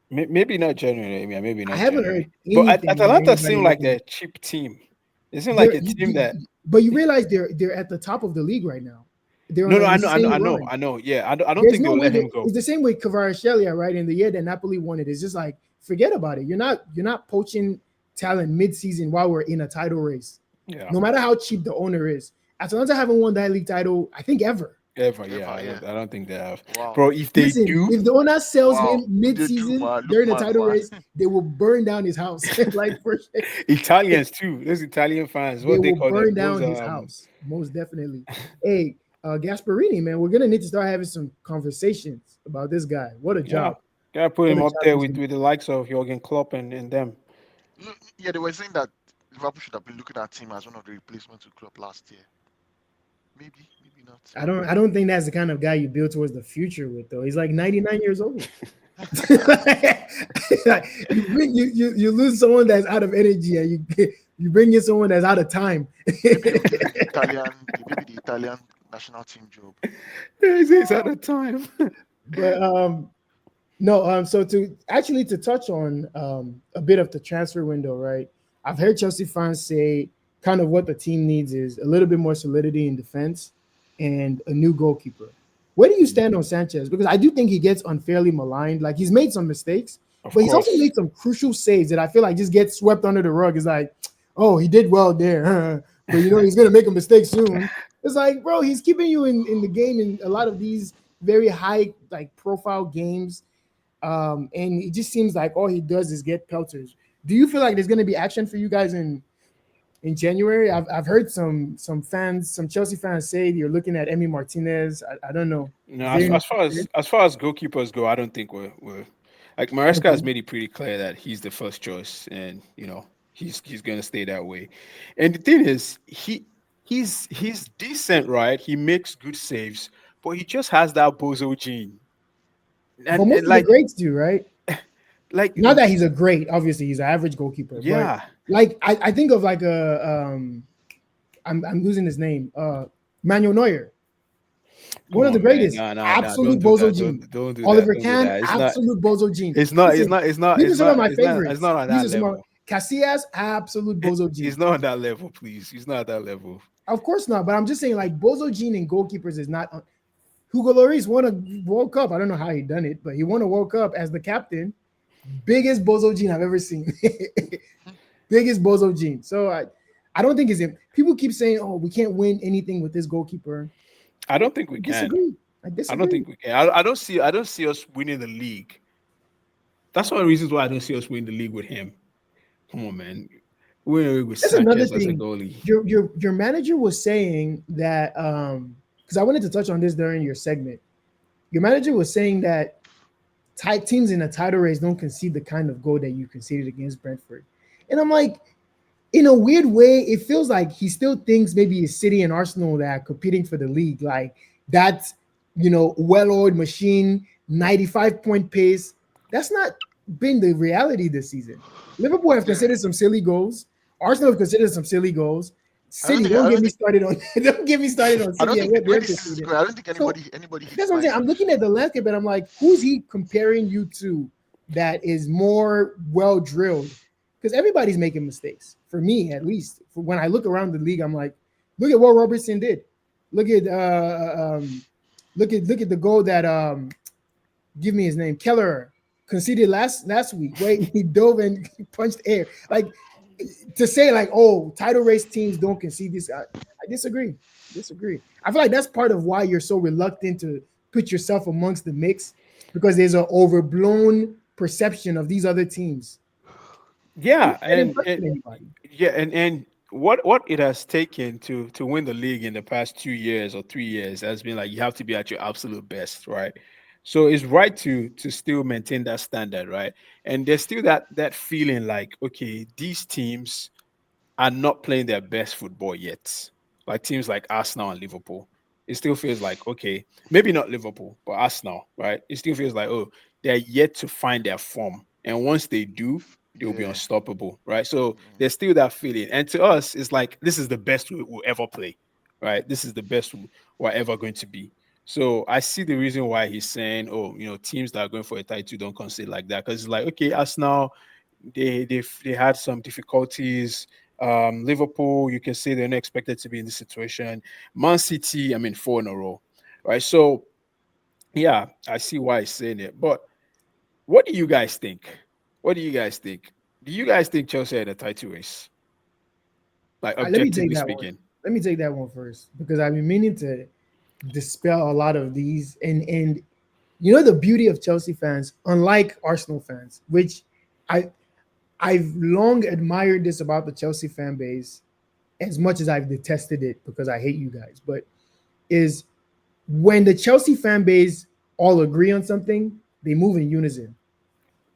maybe not January. Yeah, maybe I not haven't January. heard But anything about Atalanta anybody seem like looking. a cheap team. They seem like They're, a team that. but you realize they're at the top of the league right now. They're on No, no, an I know, I know, insane I know, run. I know. Yeah, I don't There's think no they'll way let that him go. it's the same way Kvaratskhelia, right? In the year that Napoli won it, it's just like forget about it. You're not poaching talent mid-season while we're in a title race. Yeah, No matter how cheap the owner is, Atalanta haven't won that league title, I think ever. ever. Yeah, Ever, yeah. I don't think they have. Wow. Bro, if they Listen, do, if the owner sells Wow. him If they do, mid-season man, look during the man, title man. race, they will burn down his house. Like for sure. Italians too. Those Italian fans, They what they will call them? burn Those down his house, most definitely. Hey, Gasparini, man, we're gonna need to start having some conversations about this guy. What a yeah, job! gotta put What him a up job there he's doing. with the likes of Jurgen Klopp and them. Yeah, they were saying that Liverpool should have been looking at him as one of the replacements to Klopp last year. Maybe, maybe not. I don't think that's the kind of guy you build towards the future with, though. He's like 99 years old. Like, you lose someone that's out of energy, and you bring in someone that's out of time. Maybe they'll give him the Italian national team job. It's at the time. But no, so to touch on a bit of the transfer window, right? I've heard Chelsea fans say kind of what the team needs is a little bit more solidity in defense and a new goalkeeper. Where do you stand on Sanchez? Because I do think he gets unfairly maligned. Like he's made some mistakes, Of but he's also course. made some crucial saves that I feel like just get swept under the rug. It's like, oh, he did well there, but he's gonna make a mistake soon. It's like, bro, he's keeping you in the game in a lot of these very high like profile games, and it just seems like all he does is get pelters. Do you feel like there's going to be action for you guys in January? I've heard some Chelsea fans say you're looking at Emi Martinez. I don't know. No, Is there any as far as goalkeepers go, I don't think we're like Maresca has okay? made it pretty clear that he's the first choice, and he's gonna stay that way. And the thing is, he's decent, right? He makes good saves, but he just has that bozo gene, But and most of the like greats do, right? like Not that he's a great. Obviously, he's an average goalkeeper, but yeah, like I think of like I'm losing his name. Manuel Neuer, one come of the on, man, greatest. no, don't Absolute do bozo that, gene. don't do that, Oliver don't do Kahn, that. absolute bozo gene. It's not, it's Listen, not, it's not, these are it's some of not, my it's favorites. not on These that are some of level. Casillas, absolute bozo He's gene. not on that level, please. He's not at that level. Of course not, but I'm just saying like bozo gene in goalkeepers is not. Hugo Lloris won a World Cup. I don't know how he done it, but he won a World Cup as the captain. Biggest bozo gene I've ever seen. Biggest bozo gene. So I don't think it's him. People keep saying, "Oh, we can't win anything with this goalkeeper." I don't think we I can. disagree. I I don't disagree. think we can. I don't see us winning the league. That's one of the reasons why I don't see us winning the league with him. Come on, man. We're in a league with That's another Sanchez as a thing. goalie. Your manager was saying that because I wanted to touch on this during your segment. Your manager was saying that tight teams in a title race don't concede the kind of goal that you conceded against Brentford. And I'm like, in a weird way, it feels like he still thinks maybe it's City and Arsenal that are competing for the league. Like that's well-oiled machine, 95-point pace. That's not been the reality this season. Liverpool have Yeah. considered some silly goals. Arsenal have considered some silly goals. I don't City, think I don't get don't me think started on don't get me started on I don't City and think what the way they're this is proceeding. going, I don't think So anybody hits that's what I'm saying. Bayern I'm this looking at season. the landscape and I'm like, who's he comparing you to that is more well drilled? Because everybody's making mistakes. For me, at least, for when I look around the league, I'm like, look at what Robertson did. Look at look at the goal that give me his name, Keller conceded last week. Wait, he dove and punched air. Like to say like, oh, title race teams don't concede this. I disagree. Disagree. I feel like that's part of why you're so reluctant to put yourself amongst the mix because there's an overblown perception of these other teams. Who Yeah, can and impress anybody? yeah, and what it has taken to win the league in the past 2 years or 3 years has been like you have to be at your absolute best, right? So it's right to still maintain that standard, right? And there's still that feeling like, okay, these teams are not playing their best football yet. Like teams like Arsenal and Liverpool. It still feels like, okay, maybe not Liverpool, but Arsenal, right? It still feels like, oh, they're yet to find their form. And once they do, they'll be Yeah. unstoppable, right? So Yeah. there's still that feeling. And to us, it's like, this is the best we'll ever play, right? This is the best we're ever going to be. So I see the reason why he's saying, oh, teams that are going for a title don't concede like that. Because it's like, okay, Arsenal, they had some difficulties. Liverpool, you can say they're not expected to be in this situation. Man City, I mean, four in a row, right? So yeah, I see why he's saying it. But what do you guys think? What do you guys think? Do you guys think Chelsea had a title race? Like Let me take objectively that one. speaking. Let me take that one first because I've been meaning to dispel a lot of these and you know the beauty of Chelsea fans, unlike Arsenal fans, which I I've long admired this about the Chelsea fan base as much as I've detested it because I hate you guys, but is when the Chelsea fan base all agree on something, they move in unison.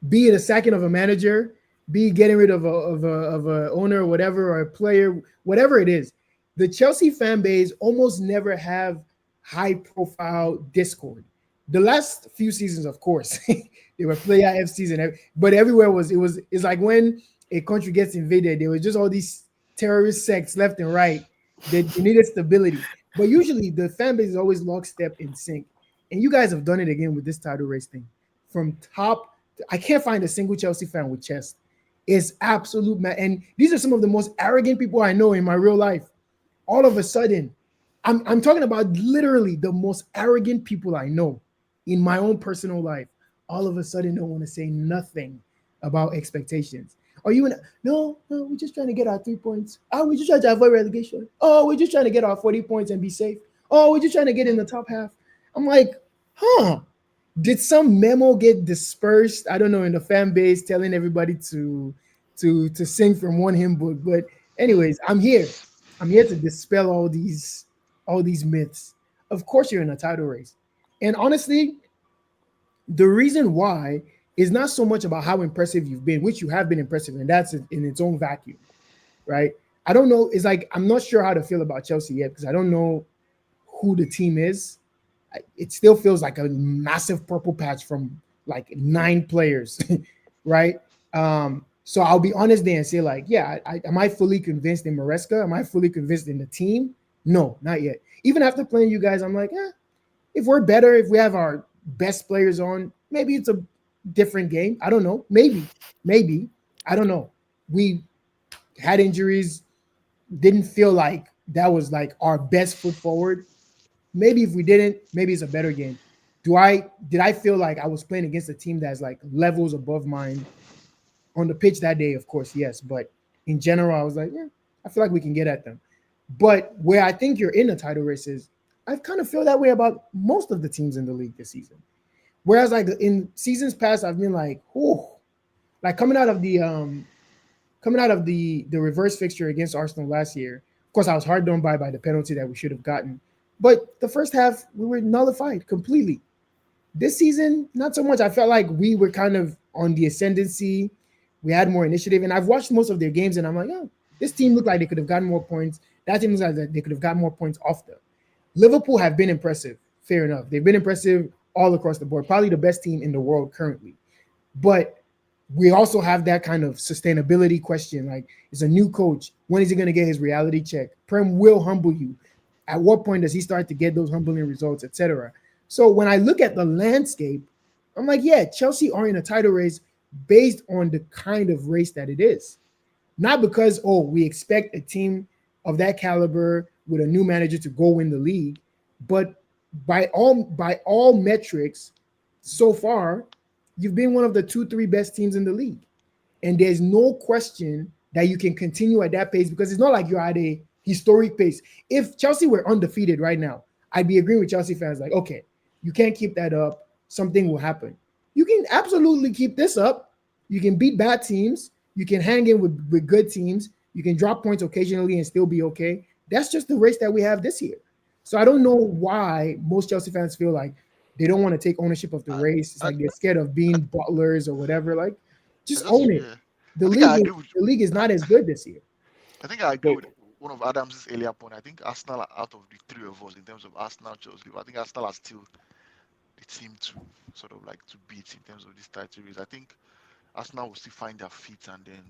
Be it a sacking of a manager, be getting rid of a owner or whatever, or a player, whatever it is. The Chelsea fan base almost never have high profile discord. The last few seasons, of course, they were player FCs but everywhere it's like when a country gets invaded, there was just all these terrorist sects left and right that they needed stability. But usually the fan base is always lockstep in sync. And you guys have done it again with this title race thing. From top I can't find a single Chelsea fan with chest. It's absolute and these are some of the most arrogant people I know in my real life. All of a sudden, I'm talking about literally the most arrogant people I know in my own personal life. All of a sudden, don't want to say nothing about expectations. Are you in? No, no, we're just trying to get our 3 points. Oh, we're just trying to avoid relegation. Oh, we're just trying to get our 40 points and be safe. Oh, we're just trying to get in the top half. I'm like, huh? Did some memo get dispersed? I don't know in the fan base telling everybody to sing from one hymn book. But anyways, I'm here. I'm here to dispel all these myths. Of course, you're in a title race, and honestly, the reason why is not so much about how impressive you've been, which you have been impressive, and that's in its own vacuum, right? I don't know. It's like I'm not sure how to feel about Chelsea yet because I don't know who the team is. It still feels like a massive purple patch from like 9 players, right? So I'll be honest there and say like, yeah, am I fully convinced in Maresca? Am I fully convinced in the team? No, not yet. Even after playing you guys, I'm like, if we're better, if we have our best players on, maybe it's a different game. I don't know. Maybe. I don't know. We had injuries, didn't feel like that was like our best foot forward. Maybe if we didn't, maybe it's a better game. Did I feel like I was playing against a team that's like levels above mine on the pitch that day? Of course, yes. But in general, I was like, yeah, I feel like we can get at them. But where I think you're in the title race is I kind of feel that way about most of the teams in the league this season. Whereas like in seasons past, I've been like, oh, like coming out of the reverse fixture against Arsenal last year. Of course, I was hard done by the penalty that we should have gotten. But the first half, we were nullified completely. This season, not so much. I felt like we were kind of on the ascendancy. We had more initiative, and I've watched most of their games, and I'm like, oh, this team looked like they could have gotten more points. That team looks like they could have gotten more points off them. Liverpool have been impressive. Fair enough. They've been impressive all across the board. Probably the best team in the world currently. But we also have that kind of sustainability question. Like, it's a new coach. When is he going to get his reality check? Prem will humble you. At what point does he start to get those humbling results, etc.? So when I look at the landscape, I'm like, yeah, Chelsea are in a title race based on the kind of race that it is. Not because, oh, we expect a team of that caliber with a new manager to go win the league, but by all metrics, so far, you've been one of the 2, 3 best teams in the league. And there's no question that you can continue at that pace because it's not like you're at a historic pace. If Chelsea were undefeated right now, I'd be agreeing with Chelsea fans like, okay, you can't keep that up. Something will happen. You can absolutely keep this up. You can beat bad teams. You can hang in with good teams. You can drop points occasionally and still be okay. That's just the race that we have this year. So I don't know why most Chelsea fans feel like they don't want to take ownership of the I, race. It's I, like they're scared of I, being butlers or whatever. Like, I just just own it. yeah. The I think I league is agree with. the league is not as good this year. I think I agree But with one of Adam's earlier point. I think Arsenal are out of the three of us in terms of Arsenal, Chelsea. I think Arsenal are still the team to sort of like to beat in terms of this title race. I think Arsenal will still find their feet and then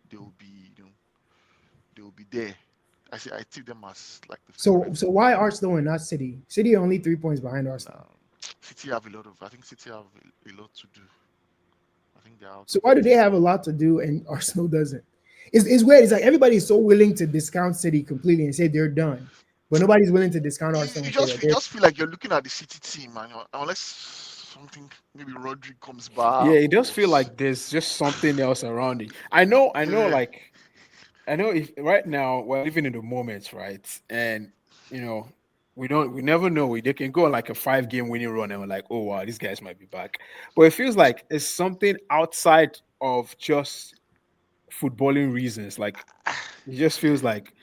they will be, they will be there. I see them as like the So favorite. so why Arsenal and not City? City are only 3 points behind Arsenal. Um, City have a lot of. I think City have a lot to do. I think they're out So of why do they it. have a lot to do and Arsenal doesn't? It's weird. It's like everybody is so willing to discount City completely and say they're done, but nobody's willing to discount Arsenal and say that You they're. just feel like you're looking at the City team, and unless something maybe Rodri comes yeah, back it does or feel like there's just something else around it. I know, yeah, like I know if right now we're living in the moments, right? And you know, we never know. They can go on like a 5 game winning run and we're like, oh wow, these guys might be back. But it feels like it's something outside of just footballing reasons. Like it just feels like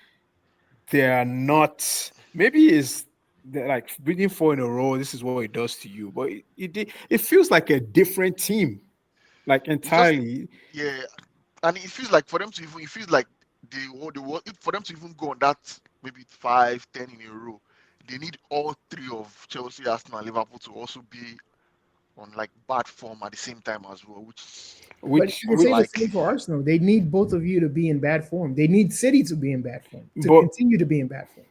they are not. Maybe it's they're like winning 4 in a row. This is what it does to you, but it feels like a different team, like it's just entirely. yeah, and it feels like for them to even it feels like for them to even go on that maybe 5, 10 in a row, they need all three of Chelsea, Arsenal, and Liverpool to also be on like bad form at the same time as well, But Which you can would say which the like. same for Arsenal. They need both of you to be in bad form. They need City to be in bad form to but continue to be in bad form.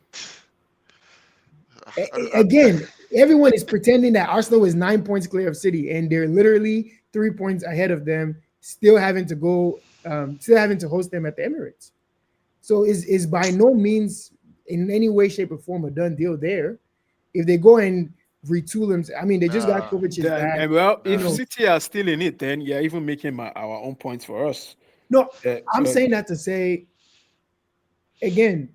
I, I, Again, everyone is pretending that Arsenal is 9 points clear of City, and they're literally 3 points ahead of them, still having to still having to host them at the Emirates. So is by no means in any way, shape, or form a done deal there. If they go and retool them, I mean, they just got nah, Kovic's then, back. and well, You if nah. know, City are still in it, then you're even making our own points for us. no, I'm So saying that to say again,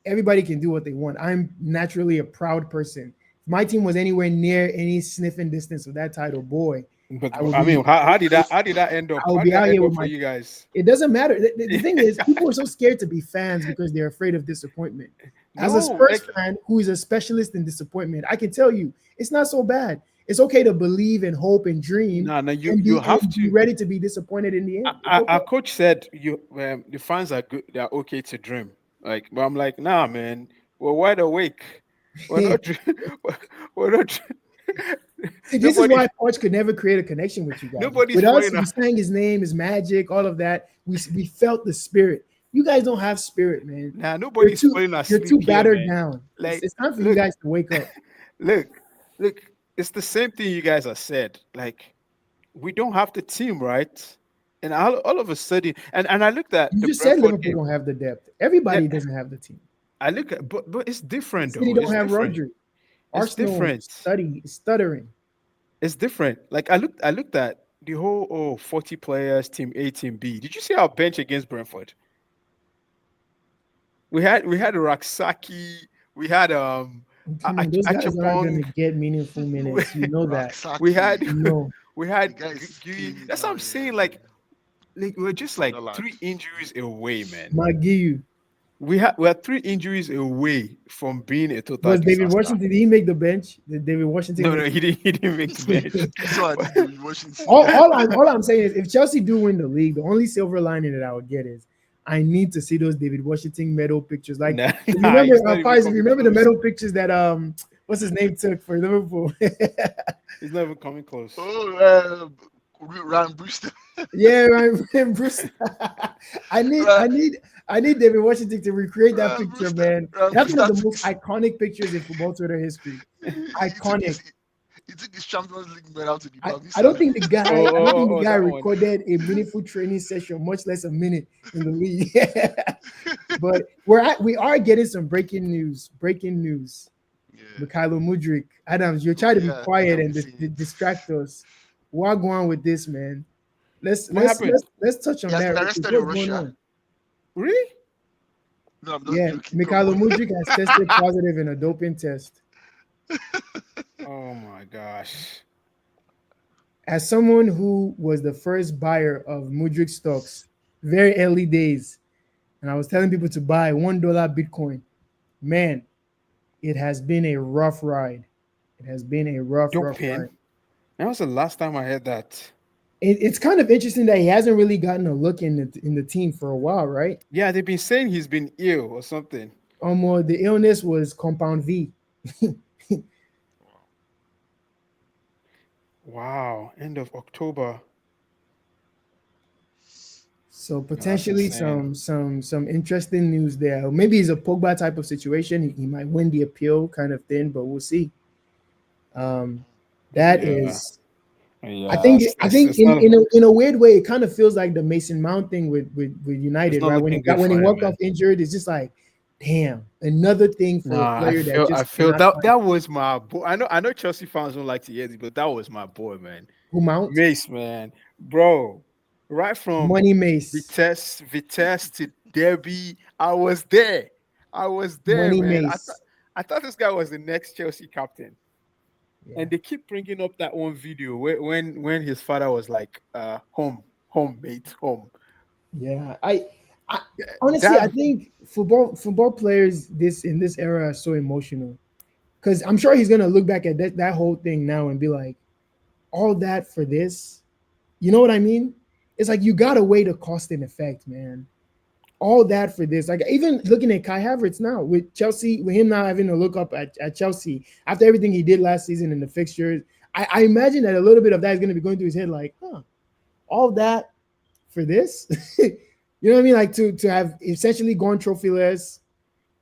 everybody can do what they want. I'm naturally a proud person. If my team was anywhere near any sniffing distance of that title, boy, but I would I mean, be how did that end up? I would How be did that out end here with up for my. you guys? It doesn't matter. The thing is, people are so scared to be fans because they're afraid of disappointment. As a No, Spurs like fan who is a specialist in disappointment, I can tell you it's not so bad. It's okay to believe and hope and dream no, you and you be have and be to. ready to be disappointed in the end. It's okay. Our coach said you the fans are good. They're okay to dream. Like, but I'm like, nah, man. We're wide awake. We're not. We're not. See, this is Nobody. why Poch could never create a connection with you guys. Nobody's With us, falling. we sang his name, his magic, all of that. We felt the spirit. You guys don't have spirit, man. Nah, You're nobody's too falling you're asleep too here, battered man. down. Like, It's time for you look, guys to wake up. look, look. It's the same thing you guys have said. Like, we don't have the team, right? And all of a sudden, and I looked at You the just said Brentford Liverpool game. don't have the depth. Yeah, Everybody doesn't have the team. I look at, but it's different City though. don't It's have different. Rodri. It's Arsenal different. stuttering. It's different. Like I looked at the whole 40 players, team A, team B. Did you see our bench against Brentford? We had Raksaki, we had Come on, those guys aren't gonna Achapong, get meaningful we, minutes. You know that. we Raksaki, had You know. we the had guys Gui. killing it That's what now. I'm saying. Yeah, Like we're just like Sunderland. 3 injuries away, man. Magiu. We are 3 injuries away from being a total Was David disaster. Washington, did he make the bench? Did David Washington No, make no, he didn't make the bench. So I did David Washington. all I'm saying is if Chelsea do win the league, the only silver lining that I would get is I need to see those David Washington medal pictures. Like Nah, if you nah, remember, he's not even Pies, if you coming remember the close. medal pictures that what's his name took for Liverpool. He's not even coming close. Oh, Ryan Brewster. Yeah, right. Bruce. I need, Ryan, I need, I need David Washington to recreate that Ryan picture, Brewster. man. Ryan That's one of Brewster the took most his, iconic pictures in football Twitter history. he took Iconic. his he took his Champions League medal to the I don't Bambisa. think the Oh, guy, I don't think oh, the oh, oh, guy that one. recorded a meaningful training session, much less a minute in the league. But we are getting some breaking news. Breaking news. Yeah. Mikhailo Mudrik. Adams, you're Oh trying to be yeah, I think quiet I've and been seeing it. distract us. What going on with this, man? Let's What let's let's happened? let's touch He on has that. been Real quick. arrested in What's going Russia. on? Really? No, I'm just Yeah, joking. Come Mikhailo on. Mudrik has tested positive in a doping test. Oh my gosh. As someone who was the first buyer of Mudrik stocks, very early days, and I was telling people to buy $1 Bitcoin, man, it has been a rough ride. It has been a rough Doping? ride. That was the last time I heard that. It's kind of interesting that he hasn't really gotten a look in the team for a while, right? Yeah, they've been saying he's been ill or something. The illness was compound V. Wow. End of October. So No, that's potentially insane. some interesting news there. Maybe it's a Pogba type of situation. He might win the appeal kind of thing, but we'll see. Um, that Yeah. is, Yeah. I think It's not in a weird way, it kind of feels like the Mason Mount thing with it's United, not right? looking good When he for him, walked off man. injured, it's just like, damn, another thing for a Nah, player that I just feel cannot that find that was my boy. I know Chelsea fans don't like to hear this, but that was my boy, man. who Mount Mace, man. Bro. Right from Money Mace, Vitesse to Derby. I was there. I was there, Money man. Mace. I thought this guy was the next Chelsea captain. Yeah, And they keep bringing up that one video when his father was like, home, mate, home. yeah. I Yeah, honestly, that I think football players this in this era are so emotional because I'm sure he's gonna look back at that whole thing now and be like, all that for this. You know what I mean? It's like you gotta weigh the cost and effect, man. All that for this. Like even looking at Kai Havertz now with Chelsea, with him now having to look up at Chelsea after everything he did last season in the fixtures. I imagine that a little bit of that is gonna be going through his head, like, all that for this. You know what I mean? Like to have essentially gone trophyless,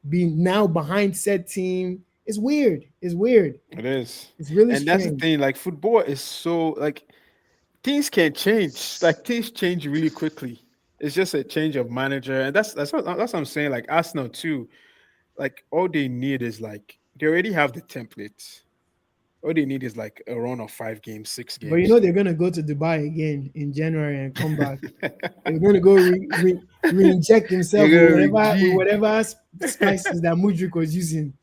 be now behind said team. It's weird. It's weird. it is. It's really And that's the strange. thing, like football is so like things can change. Like things change really quickly. It's just a change of manager. And that's what I'm saying. Like Arsenal too. Like all they need is like they already have the templates. All they need is like a run of 5 games, six But you games. know they're gonna go to Dubai again in January and come back. They're gonna go re-inject himself They're gonna with rejig. whatever spices that Mudrik was using.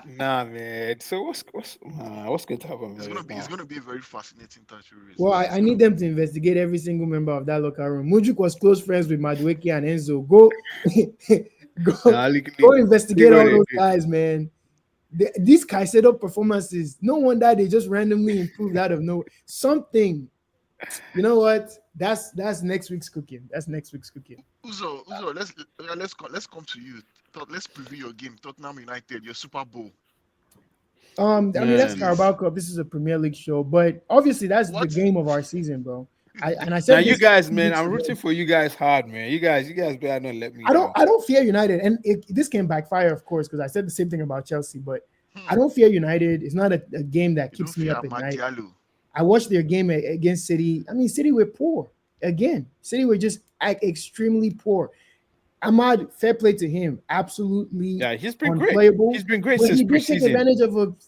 Nah, man. So what's going to happen It's with gonna it be it's now? gonna be a very fascinating territory. Well, It's I gonna need be them to investigate every single member of that locker room. Mudrik was close friends with Madueke and Enzo. Go, go, Nah, go look investigate what all they those did. guys, man. These Caicedo performances, no wonder they just randomly improved out of nowhere. Something, you know what? That's next week's cooking. That's next week's cooking. Uzo. Let's come to you. Let's preview your game. Tottenham United, your Super Bowl. I mean that's This Man. Carabao is Cup. This is a Premier League show, but obviously that's the what game of our season, bro. I Now said you this guys, 2 man, weeks I'm ago. rooting for you guys hard, man. You guys better not let me down. I don't fear United, and this can backfire, of course, because I said the same thing about Chelsea. But I hmm, don't fear United. It's not a game that you don't keeps me fear up at Amad night. Diallo. I watched their game against City. I mean, City were poor again. City were just extremely poor. Ahmad, fair play to him, absolutely Yeah, he's been great. He's unplayable. been great But since he did take preseason. advantage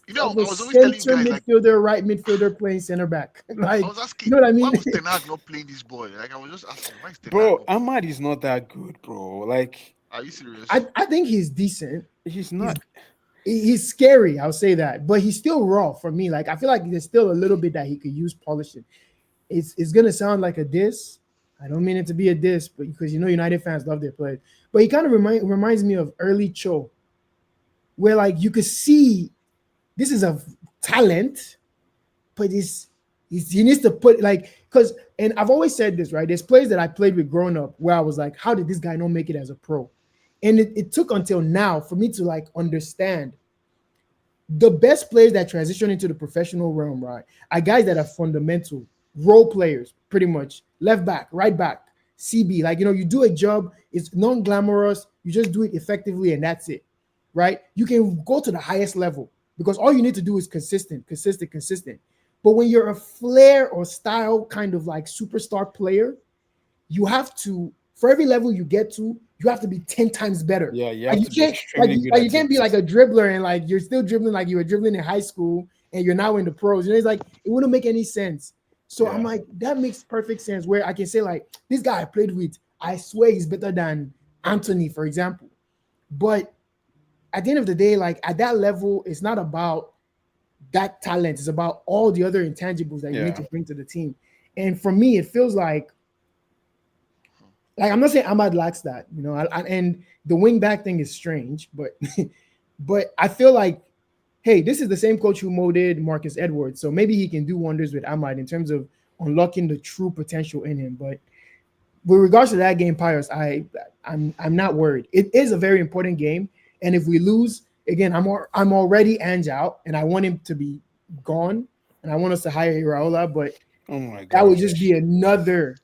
You know, of a I was always telling you center guys like midfielder, right midfielder playing center back. I Like, was asking, you know what I why mean? was Ten Hag not playing this boy? Like I was just asking, why is Ten Hag Bro, not playing? Ahmad is not that good, bro. Like Are you serious? I think he's decent. he's He's not. he's scary, I'll say that. But he's still raw for me. Like I feel like there's still a little bit that he could use polishing. It's gonna sound like a diss. I don't mean it to be a diss, but because you know United fans love their players. But he kind of reminds me of early Cho, where like you could see this is a talent, but he needs to put like because and I've always said this, right? There's players that I played with growing up where I was like, how did this guy not make it as a pro? And it took until now for me to like understand The best players that transition into the professional realm, right, are guys that are fundamental role players, pretty much left back, right back, CB. Like, you do a job, it's non-glamorous, you just do it effectively, and that's it, right? You can go to the highest level because all you need to do is consistent, consistent, consistent. But when you're a flair or style kind of like superstar player, you have to, for every level you get to, you have to be 10 times better. Yeah, you Like have you to be can't like extremely you, good like you at can't be it. like a dribbler and like you're still dribbling like you were dribbling in high school and you're now in the pros. It's like it wouldn't make any sense. So I'm Yeah. like, that makes perfect sense where I can say, like, this guy I played with, I swear he's better than Anthony, for example. But at the end of the day, like at that level, it's not about that talent, it's about all the other intangibles that you need Yeah. to bring to the team. And for me, it feels like I'm not saying Ahmad lacks that, and the wing back thing is strange, but but I feel like, hey, this is the same coach who molded Marcus Edwards, so maybe he can do wonders with Ahmad in terms of unlocking the true potential in him. But with regards to that game, Pius, I'm not worried. It is a very important game, and if we lose again, I'm already Ange out, and I want him to be gone, and I want us to hire Iraola, but Oh my that would just gosh. be another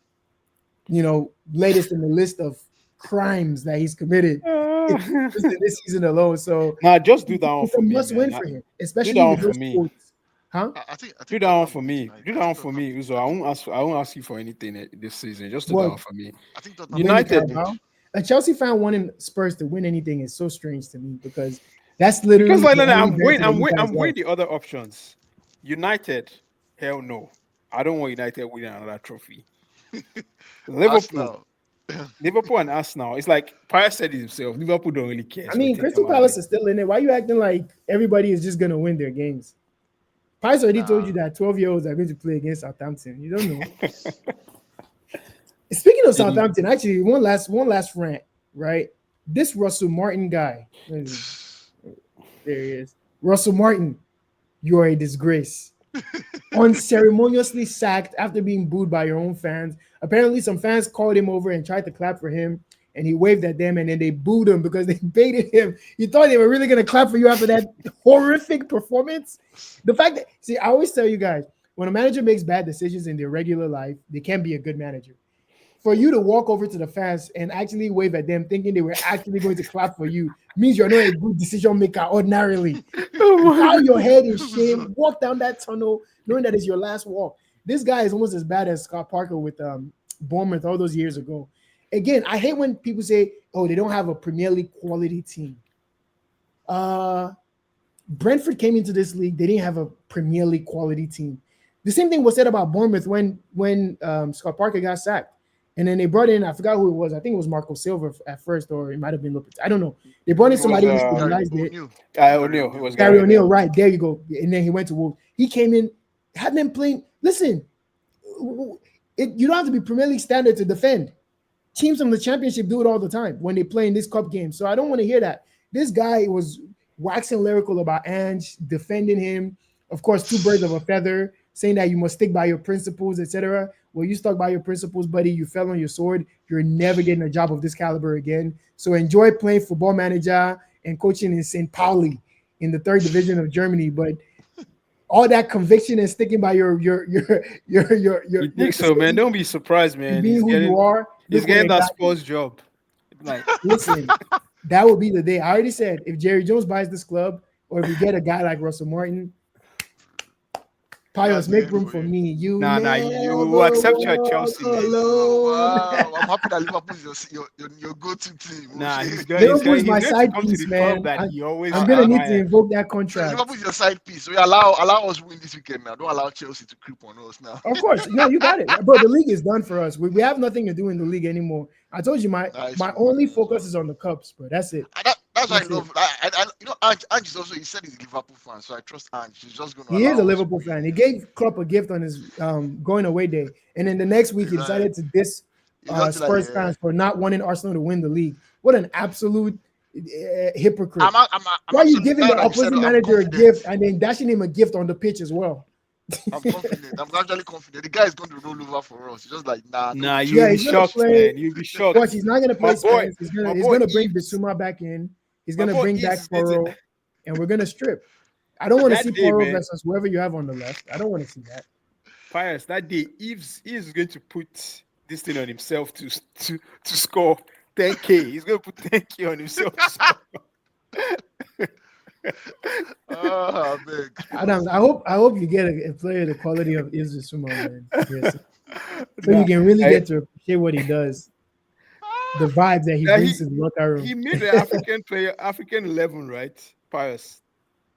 latest in the list of crimes that he's committed just in this season alone. So Nah, just do that one it's a for me, must man. win for him, Do that especially one with for those me. quotes. Huh? I Do think that one Tottenham for will win me. tonight. Do I that one think for Tottenham me. will win Uzo, I tonight. won't ask. I won't ask you for anything this season. Just do that What, one for me. I think Tottenham will win the win United, tonight. Carabao? A Chelsea fan wanting Spurs to win anything is so strange to me because that's because literally like the no, only I'm weighing. benefit that you guys I'm have. weighing the other options. United, hell no. I don't want United winning another trophy. Liverpool, Arsenal. Liverpool and Arsenal. It's like Pius said it himself. Liverpool don't really care. I So mean, Crystal Palace is still in it. Why are you acting like everybody is just gonna win their games? Pies already told you Nah. that 12-year-olds are going to play against Southampton. You don't know. Speaking of Did he? Southampton, actually, one last rant, right? This Russell Martin guy, there he is. Russell Martin, you are a disgrace. Unceremoniously sacked after being booed by your own fans. Apparently, some fans called him over and tried to clap for him, and he waved at them, and then they booed him because they baited him. You thought they were really going to clap for you after that horrific performance? The fact that, see, I always tell you guys, when a manager makes bad decisions in their regular life, they can't be a good manager. For you to walk over to the fans and actually wave at them, thinking they were actually going to clap for you, means you're not a good decision maker ordinarily. Oh my Bow your god. head in shame, walk down that tunnel, knowing that it's your last walk. This guy is almost as bad as Scott Parker with Bournemouth all those years ago. Again, I hate when people say, "Oh, they don't have a Premier League quality team." Uh, Brentford came into this league; they didn't have a Premier League quality team. The same thing was said about Bournemouth when Scott Parker got sacked, and then they brought in, I forgot who it was. I think it was Marco Silva at first, or it might have been Lopez. I don't know. They brought in It was somebody who Gary stabilized it. O'Neill. Gary O'Neil. It O'Neill. was Gary Gary O'Neill, O'Neil. right there you go. And then he went to Wolves. He came in, had them playing. Listen, you don't have to be Premier League standard to defend. Teams from the championship do it all the time when they play in this cup game. So I don't want to hear that. This guy was waxing lyrical about Ange, defending him. Of course, two birds of a feather, saying that you must stick by your principles, etc. Well, you stuck by your principles, buddy. You fell on your sword. You're never getting a job of this caliber again. So enjoy playing football manager and coaching in St. Pauli in the third division of Germany. But all that conviction and sticking by You your think so, man? Don't be surprised, and man. being who you are. He's Look where getting it that got you. sports job. Like Listen, that would be the day. I already said if Jerry Jones buys this club, or if we get a guy like Russell Martin, That's Pius, the make end room for for you. me. You nah, never you will accept you at walk Chelsea, man. Oh alone. wow! I'm happy that Liverpool is your go-to team. Nah, Okay. Liverpool is he's my going to side come to piece, the club man. that I, he always I'm gonna Uh, need to admired. invoke that so Liverpool contract. is your side piece. So you allow us win this weekend now. Don't allow Chelsea to creep on us now. Of course, no, you got it, bro. The league is done for us. We have nothing to do in the league anymore. I told you Nice my one. only focus is on the cups, bro. That's it. That's why I That's it. love. Ange is also. He said he's a Liverpool fan, so I trust Ange. He's just going to He is a allow us Liverpool win. fan. He gave Klopp a gift on his going away day, and then the next week he Exactly. decided to diss He just be like, Spurs yeah. fans for not wanting Arsenal to win the league. What an absolute hypocrite! I'm Why are you actually giving now the that you said opposing I'm manager a confident. gift and then dashing him a gift on the pitch as well? I'm confident. I'm actually confident. The guy is going to roll over for us. He's just like, nah, no Nah, be you'll Yeah, chance. be he's gonna shocked, play. man. You'll be Watch, shocked. he's not gonna play My boy, Spence. my He's boy gonna bring Eves, Bissouma back in. He's my gonna boy bring back Eves needs it. Foro, and we're gonna strip. I don't want to That see day, Poro man, versus whoever you have on the left. I don't want to see that. Pius, that day, Eves is going to put this thing on himself to score 10K. He's going to put 10K on himself to score. Big Adams, I hope you get a player the quality of Izzy Suma, man. Seriously. So you Nah, can really I, get to appreciate what he does, the vibes that he nah, brings to the locker room. he made the African player African 11, right? Pius,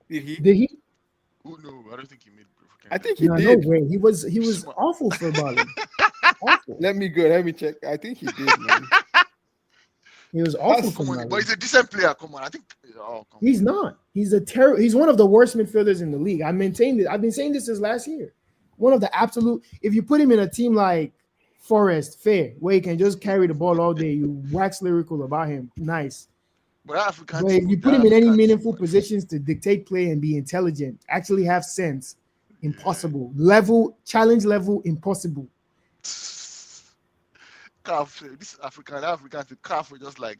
did he? Did he? Who know? I don't think he made African I think he No, no did. way. He was Bissouma. awful for Bali. Awful. Let me go. Let me check. I think he did, man. He was awful That's for Come on, but Bali. he's a decent player. Come on, I think. Oh, come He's not. He's one of the worst midfielders in the league. I maintained it. I've been saying this since last year. One of the absolute. If you put him in a team like Forest, fair, where he can just carry the ball all day, you wax lyrical about him. Nice. But that African But if team, you put that him in any African team, meaningful positions to dictate play and be intelligent, actually have sense, impossible. Challenge level, impossible. calf. This African calf were just like.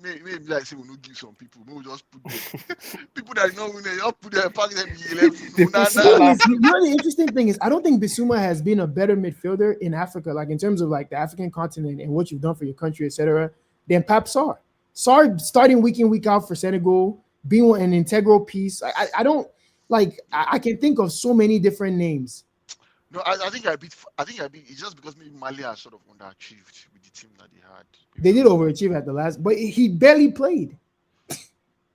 Maybe like say we no give some people. Maybe we just put them. People that don't win, just put them, pack them in 11. They No, put The nah, thing nah. is, the interesting thing is, I don't think Bissouma has been a better midfielder in Africa, like in terms of like the African continent and what you've done for your country, etc., than Pap Sarr. Sarr starting week in, week out for Senegal, being an integral piece. I don't like. I can think of so many different names. No, I think I beat. I think I beat. It's just because maybe Mali has sort of underachieved with the team that they had. They Maybe did that's why. overachieve at the last, but he barely played.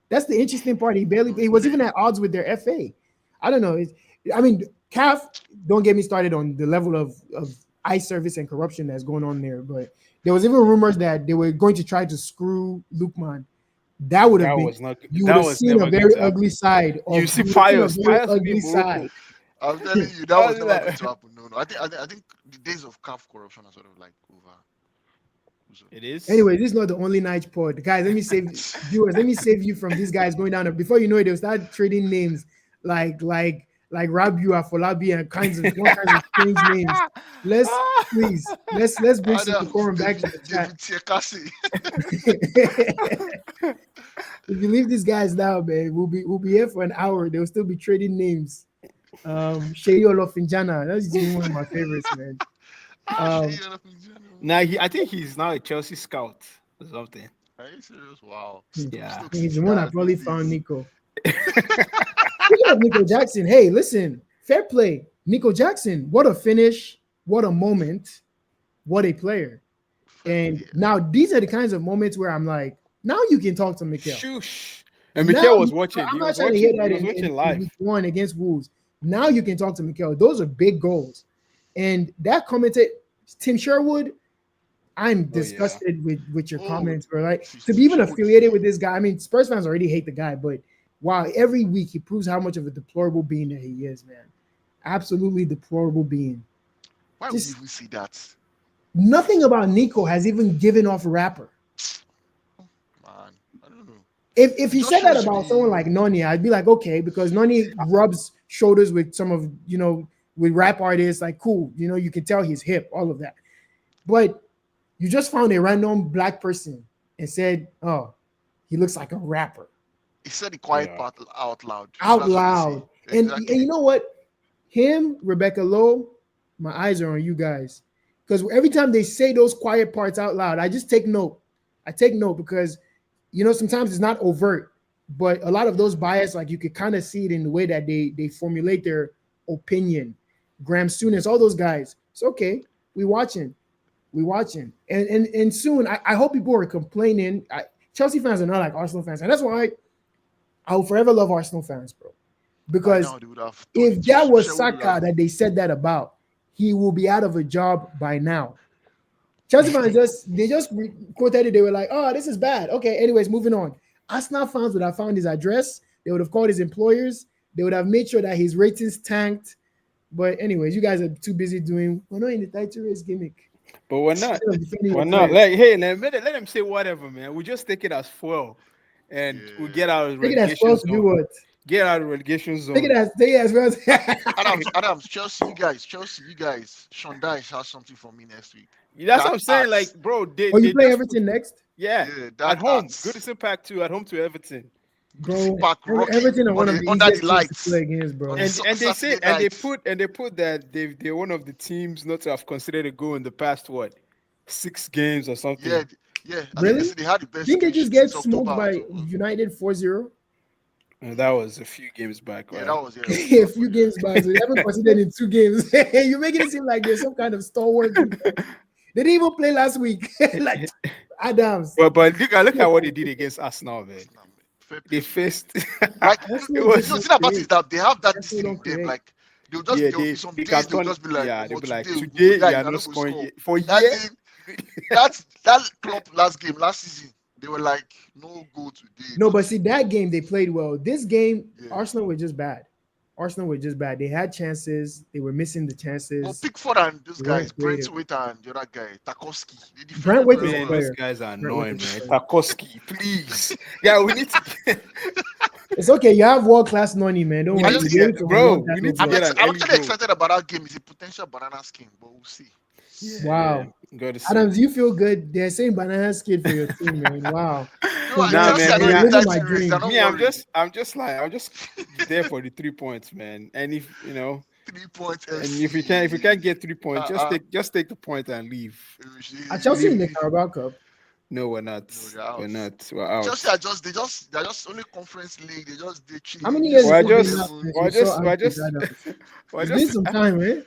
That's the interesting part. He barely. He was even at odds with their FA. I don't know. I mean, CAF. Don't get me started on the level of eye service and corruption that's going on there. But there was even rumors that they were going to try to screw Lukman. That would have That been. was not. You would That have was seen a never going very to ugly happen. side You of. see, You would have seen a Pius, very Pius will be ugly in Morocco. side. I'm telling you, that That was was never going to like- happen. No. I think the days of calf corruption are sort of like over. It is. Anyway, this is not the only night pod, guys. Let me save viewers. Let me save you from these guys going down. Before you know it, they'll start trading names like Rabiu, Afolabi, and all kinds of strange names. Let's bring some Adams, decorum back to the chat. David Tiekasi. If you leave these guys now, man, we'll be here for an hour. They'll still be trading names. Shei Olofinjana, that's even one of my favorites, man. Now I think he's now a Chelsea scout or something. Are you serious? Wow. Yeah. He's the one that That's probably those found days. Nico. Speaking of Nico Jackson, hey, listen, fair play. Nico Jackson, what a finish, what a moment, what a player. And now these are the kinds of moments where I'm like, now you can talk to Mikel. Shush. And Now Mikel was watching. I'm He not was trying to hear watching. that He was watching in live. week one against Wolves. Now you can talk to Mikel. Those are big goals. And that commented, Tim Sherwood, I'm disgusted with your comments, bro. Like to be even affiliated with this guy. I mean, Spurs fans already hate the guy, but wow, every week he proves how much of a deplorable being that he is, man. Absolutely deplorable being. Why would you even see that? Nothing about Nico has even given off rapper. Man, I don't know. If he Just said that shows you about the- someone like Noni, I'd be like, okay, because Noni rubs shoulders with some of, with rap artists, like cool, you can tell he's hip, all of that. But you just found a random black person and said, oh, he looks like a rapper. He said the quiet part out loud. Out That's what he loud. said. Exactly. And you know what? Him, Rebecca Lowe, my eyes are on you guys. Because every time they say those quiet parts out loud, I just take note. I take note because, sometimes it's not overt, but a lot of those bias, like you could kind of see it in the way that they formulate their opinion. Graham Souness, all those guys. It's okay. We watching. And soon, I hope people are complaining. Chelsea fans are not like Arsenal fans. And that's why I will forever love Arsenal fans, bro. Because if that was Saka that they said that about, he will be out of a job by now. Chelsea fans just quoted it. They were like, oh, this is bad. Okay, anyways, moving on. Arsenal fans would have found his address. They would have called his employers. They would have made sure that his ratings tanked. But anyways, you guys are too busy doing, we're not in the title race gimmick. But we're not. We're not. Like, hey, let them say whatever, man. We just take it as fuel. And we'll get out of the relegation zone. Get out of the relegation zone. Take it as well. Adams, Chelsea, you guys. Sean Dyche has something for me next week. That's what I'm saying. Like, bro, you play Everton next? Yeah. At home. Goodison Park 2 at home to Everton. With the seat bro. back rocking Everton are on one of the the under easiest the teams to play lights against, bro. on the And they say Saturday night. and they put that they're one of the teams not to have considered a goal in the past 6 games or Yeah, something. yeah. I think they Really? said they had the best Didn't they clean just sheet get since smoked October. by October. United 4-0? And that was a few games back, Yeah, that right? was a few A back, few but yeah. games back, so they haven't considered in 2 games. You're making it seem like there's some kind of stalwart defense. They didn't even play last week. Like Adams. But look at what they did against Arsenal, man. Arsenal, man. Fair play They to them. faced Like it Arsenal just the was don't thing about it is create. that they have that Arsenal discipline don't in them. create. Like yeah, there will be some they can days they'll turn, just be like, yeah, they'll "Oh, be like, today we go today you die, are we are not not going to scoring score." for That year. game, that club last game last season, they were like, "No goal today, No, but see nothing." that game they played well. This game, Yeah. Arsenal were just bad. Arsenal were just bad. They had chances. They were missing the But chances. Pickford and those They guys, weren't creative. Brentwaite and the other guy, Tarkowski, they defended Brentwaite very is a Man, well. those player. guys are Brentwaite annoying, is a man. player. Tarkowski, please. Yeah, we need to get, It's okay. You have world class Noni, man. Don't we worry. need just to You'll be able get, to bro. unlock that We no need to get problem. an I'm early actually goal. excited about that game. It's a potential banana skin, but we'll see. Yeah, Wow. got to see. Adams, you feel good. They're saying banana skin for your team, man. Wow. No, Nah, Congrats, Chelsea man. are man. not in You're the living my title race. They're dream. not Me, worried. I'm just there for the 3 points, man. And if 3 points and if you FC. can't get 3 points, Uh-uh. just take the point and leave. Are Chelsea in the Leave. Carabao Cup? No, we're not. No, they're out. We're not. We're out. Chelsea are they're just only conference league. They're How chilling many this years has We're it been season now just 11. since you saw Armstead Adams? we're It's been just some time, eh?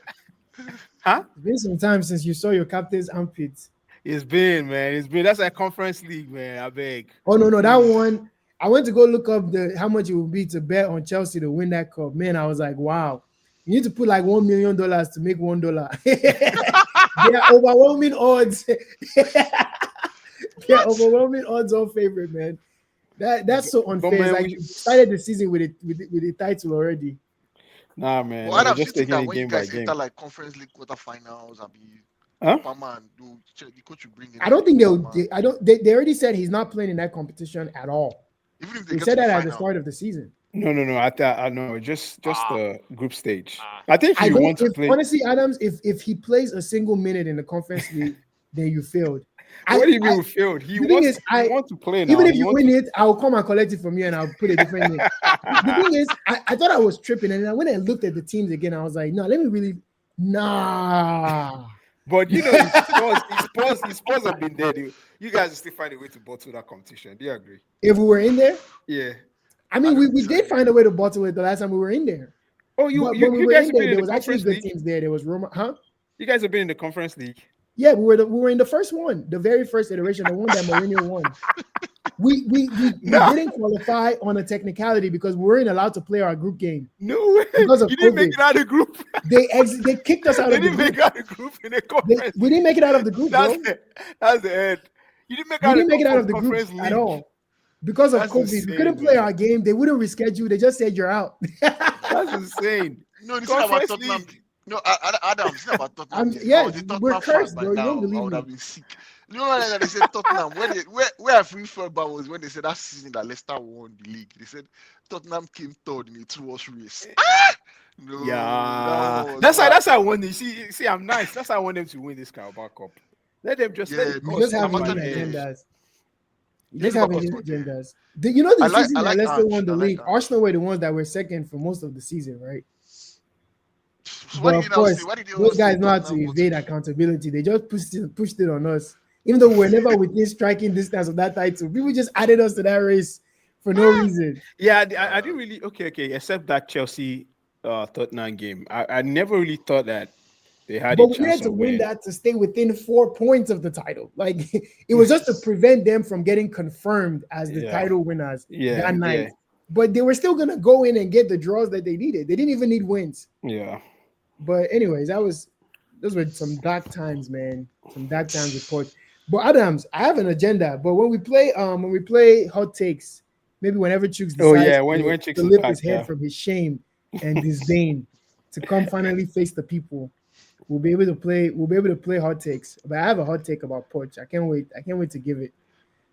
huh? It's been some time since you saw your captain's armpits. It's been, man. It's been. That's a conference league, man. I beg. Oh no, that Please. one. I went to go look up the how much it would be to bet on Chelsea to win that cup. Man, I was like, wow. You need to put like $1 million to make $1. They are overwhelming odds. They are What? overwhelming odds on favorite, man. That's so But unfair. It's man, like you started the season with it with the title already. nah, But man. We're Adams, you just think taking that it when you game by guys enter game. like conference league quarterfinals, I mean, Huh? Superman, the coach will bring in I like don't think they'll. Superman. I don't. They already said he's not playing in that competition at all. Even if they They get to said the that at the final. start of the season. No. I thought I know. Just Ah, the group stage. ah. I think I you don't. want to If play. honestly, Adams, if he plays a single minute in the conference league, then you failed. What do you I mean we failed? He the thing wants is, he wants to play even now. if He you wants win to. it, I'll come and collect it from you and I'll put a different name. The thing is, I thought I was tripping, and then when I looked at the teams again, I was like, no, let me really, nah. But you know, his Spurs have been there. You guys will still find a way to bottle that competition. Do you agree? If we were in there, Yeah. I mean, I don't we did disagree. find a way to bottle it the last time we were in there. Oh, you But you when we you were guys in have been there, in there the was actually conference good league. teams there. There was Roma, huh? You guys have been in the conference league. Yeah, we were in the first one, the very first iteration, the one that Mourinho won. We No, didn't qualify on a technicality because we weren't allowed to play our group game no way. because of You didn't make COVID. it out of the group. They kicked us out They of the didn't group. make out of the group in the conference We league. didn't make it out of the group, That's bro. that's the end. You didn't make We out didn't make it out of of the group conference at league. all because of That's COVID. We couldn't insane, play man. our game. They wouldn't reschedule. They just said you're out. That's insane. No, this thing about Conference Tottenham. league. No, Adam, this thing about Tottenham. If I Yeah, was a we're Tottenham fan cursed, by bro. You don't now, I believe would me. have been sick. You know what they said Tottenham where I feel felt bad was when they said that season that Leicester won the league. They said Tottenham came third in a 2-horse race. No, that Yeah, one was that's how bad. that's how I want them. See, I'm nice. That's how I want them to win this Carabao Cup. Let Yeah, it You me. just cost have I'm them my hidden actually head. agendas. You the just thing have about hidden Tottenham, yeah. agendas. You know the season I that like Leicester Ange. won the I like league, Ange. Arsenal were the ones that were second for most of the season, right? So what But did of you now say? course, Why did you those always say guys know how to Tottenham won to evade be? accountability. They just pushed it on us. Even though we're never within striking distance of that title, people just added us to that race for no reason. Yeah, I Uh, didn't really. Okay. Except that Chelsea Tottenham game, I never really thought that they had a But we chance needed to of win winning. that to stay within 4 points of the title. Like it was just to prevent them from getting confirmed as the Yeah, title winners yeah, that yeah, night. But they were still gonna go in and get the draws that they needed. They didn't even need wins. yeah. But anyways, those were some dark times, man. Some dark times with coach. But Adams, I have an agenda. But when we play hot takes, maybe whenever Chooks Oh decides yeah, when to Chicks is lift back, his head yeah. from his shame and disdain to come finally face the people, we'll be able to play. We'll be able to play hot takes. But I have a hot take about Poch. I can't wait. I can't wait to give it.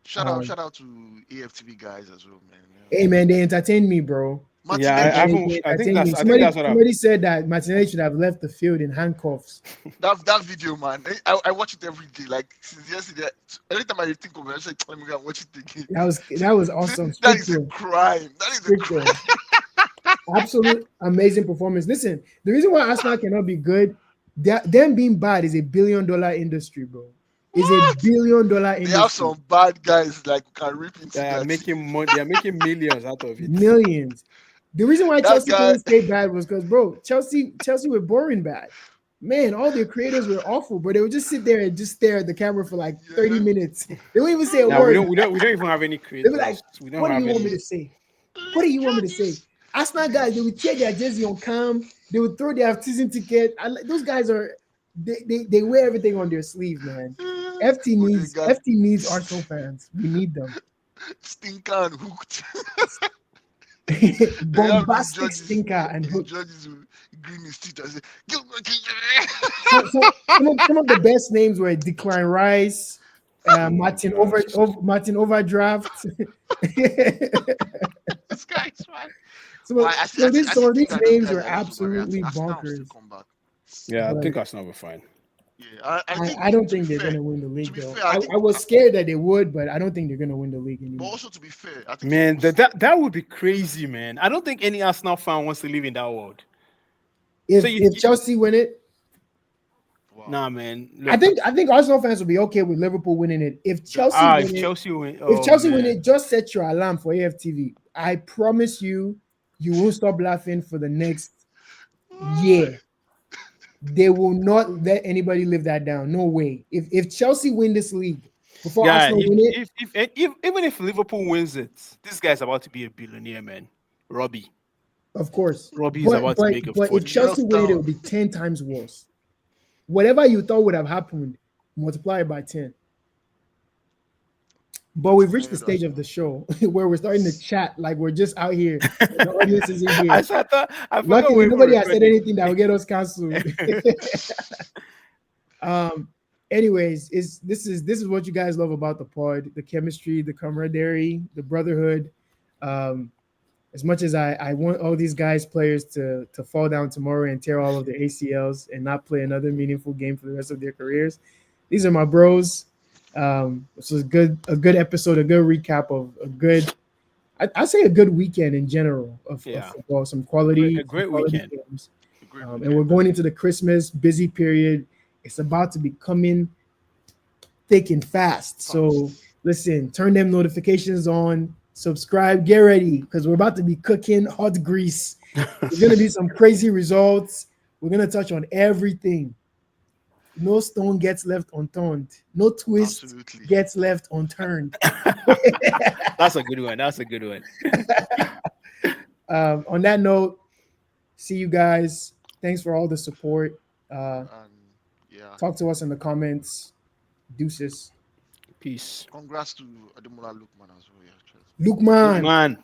shout out to AFTV guys as well, man. Hey man, they entertained me, bro. Yeah, Martinelli. I haven't. I think Entertain me. I think Somebody that's what I'm. somebody said that Martinelli should have left the field in handcuffs. That video, man. I watch it every day. Like since yesterday. Anytime I think of it, I say, let me go and watch it again. That was awesome. That is a Stricto. crime. That is a crime. Stricto. Absolute amazing performance. Listen, the reason why Arsenal cannot be good, them being bad is $1 billion industry, bro. Is What? $1 billion They have industry. some bad guys like who can rip into They are that. making money. They are making millions out of it. Millions. The reason why That Chelsea guy. couldn't stay bad was because, bro, Chelsea were boring bad. Man, all their creators were awful, but they would just sit there and just stare at the camera for like 30 Yeah. minutes. They wouldn't even say a Now we word. don't. We don't even have any They'd be like, creators. We don't what do you have want me any. to say? What do you want me to say? Arsenal guys, they would tear their jersey on cam. They would throw their season ticket. Those guys are they wear everything on their sleeve, man. FT But they needs got FT needs Arsenal fans. We need them. stinker and hooked. They have the Bombastic judges. stinker and The hooked. judges will grin his teeth and say, Gilbert. So some of the best names were Declan Rice, Martin Overdraft. This guy is right. So, I some still of think these that those names guys were are just overreacting. absolutely Arsenal will still bonkers. come back. Yeah, I But think Arsenal will be fine. Yeah, I think I don't to be think they're fair, gonna win the league though. I I think, was scared that they would, but I don't think they're gonna win the league but anymore. also to be fair, I think Man, Chelsea. that would be crazy, man. I don't think any Arsenal fan wants to live in that world. So If Chelsea win it, Wow, nah, man. I Look, think Arsenal fans will be okay with Liverpool winning it. if Chelsea win, If oh Chelsea win man, it, just set your alarm for AFTV. I promise you, you won't stop laughing for the next year. They will not let anybody live that down. No way. If Chelsea win this league before yeah. Arsenal win it, If even if Liverpool wins it, this guy's about to be a billionaire, man. Robbie, of course. Robbie is But about to but make a but if the fortune. Chelsea win it, it will meltdown. be 10 times worse. Whatever you thought would have happened, multiply it by 10. But we've reached the Tired stage of the Arsenal. show where we're starting to chat like we're just out here. The audience isn't I here. thought I forgot Luckily, we were nobody has said recording. anything that will get us canceled. um, anyways, this is what you guys love about the pod: the chemistry, the camaraderie, the brotherhood. Um, as much as I want all these guys, players, to fall down tomorrow and tear all of their ACLs and not play another meaningful game for the rest of their careers, these are my bros. This was a good episode, a good recap of a good, I say a good weekend in general of Yeah, football. Some a quality, great weekend. games, A great and we're weekend. going into the Christmas busy period. It's about to be coming thick and fast. So Fast. listen, turn them notifications on, subscribe, get ready because we're about to be cooking hot grease. There's gonna be some crazy results. We're gonna touch on everything. No stone gets left unturned. No twist Absolutely. gets left unturned. That's a good one. That's a good one. On that note, see you guys. Thanks for all the support. And yeah, Talk to us in the comments. Deuces. Peace. congrats to Ademola Lookman as well. Yeah, cheers. Luke Look, man. man.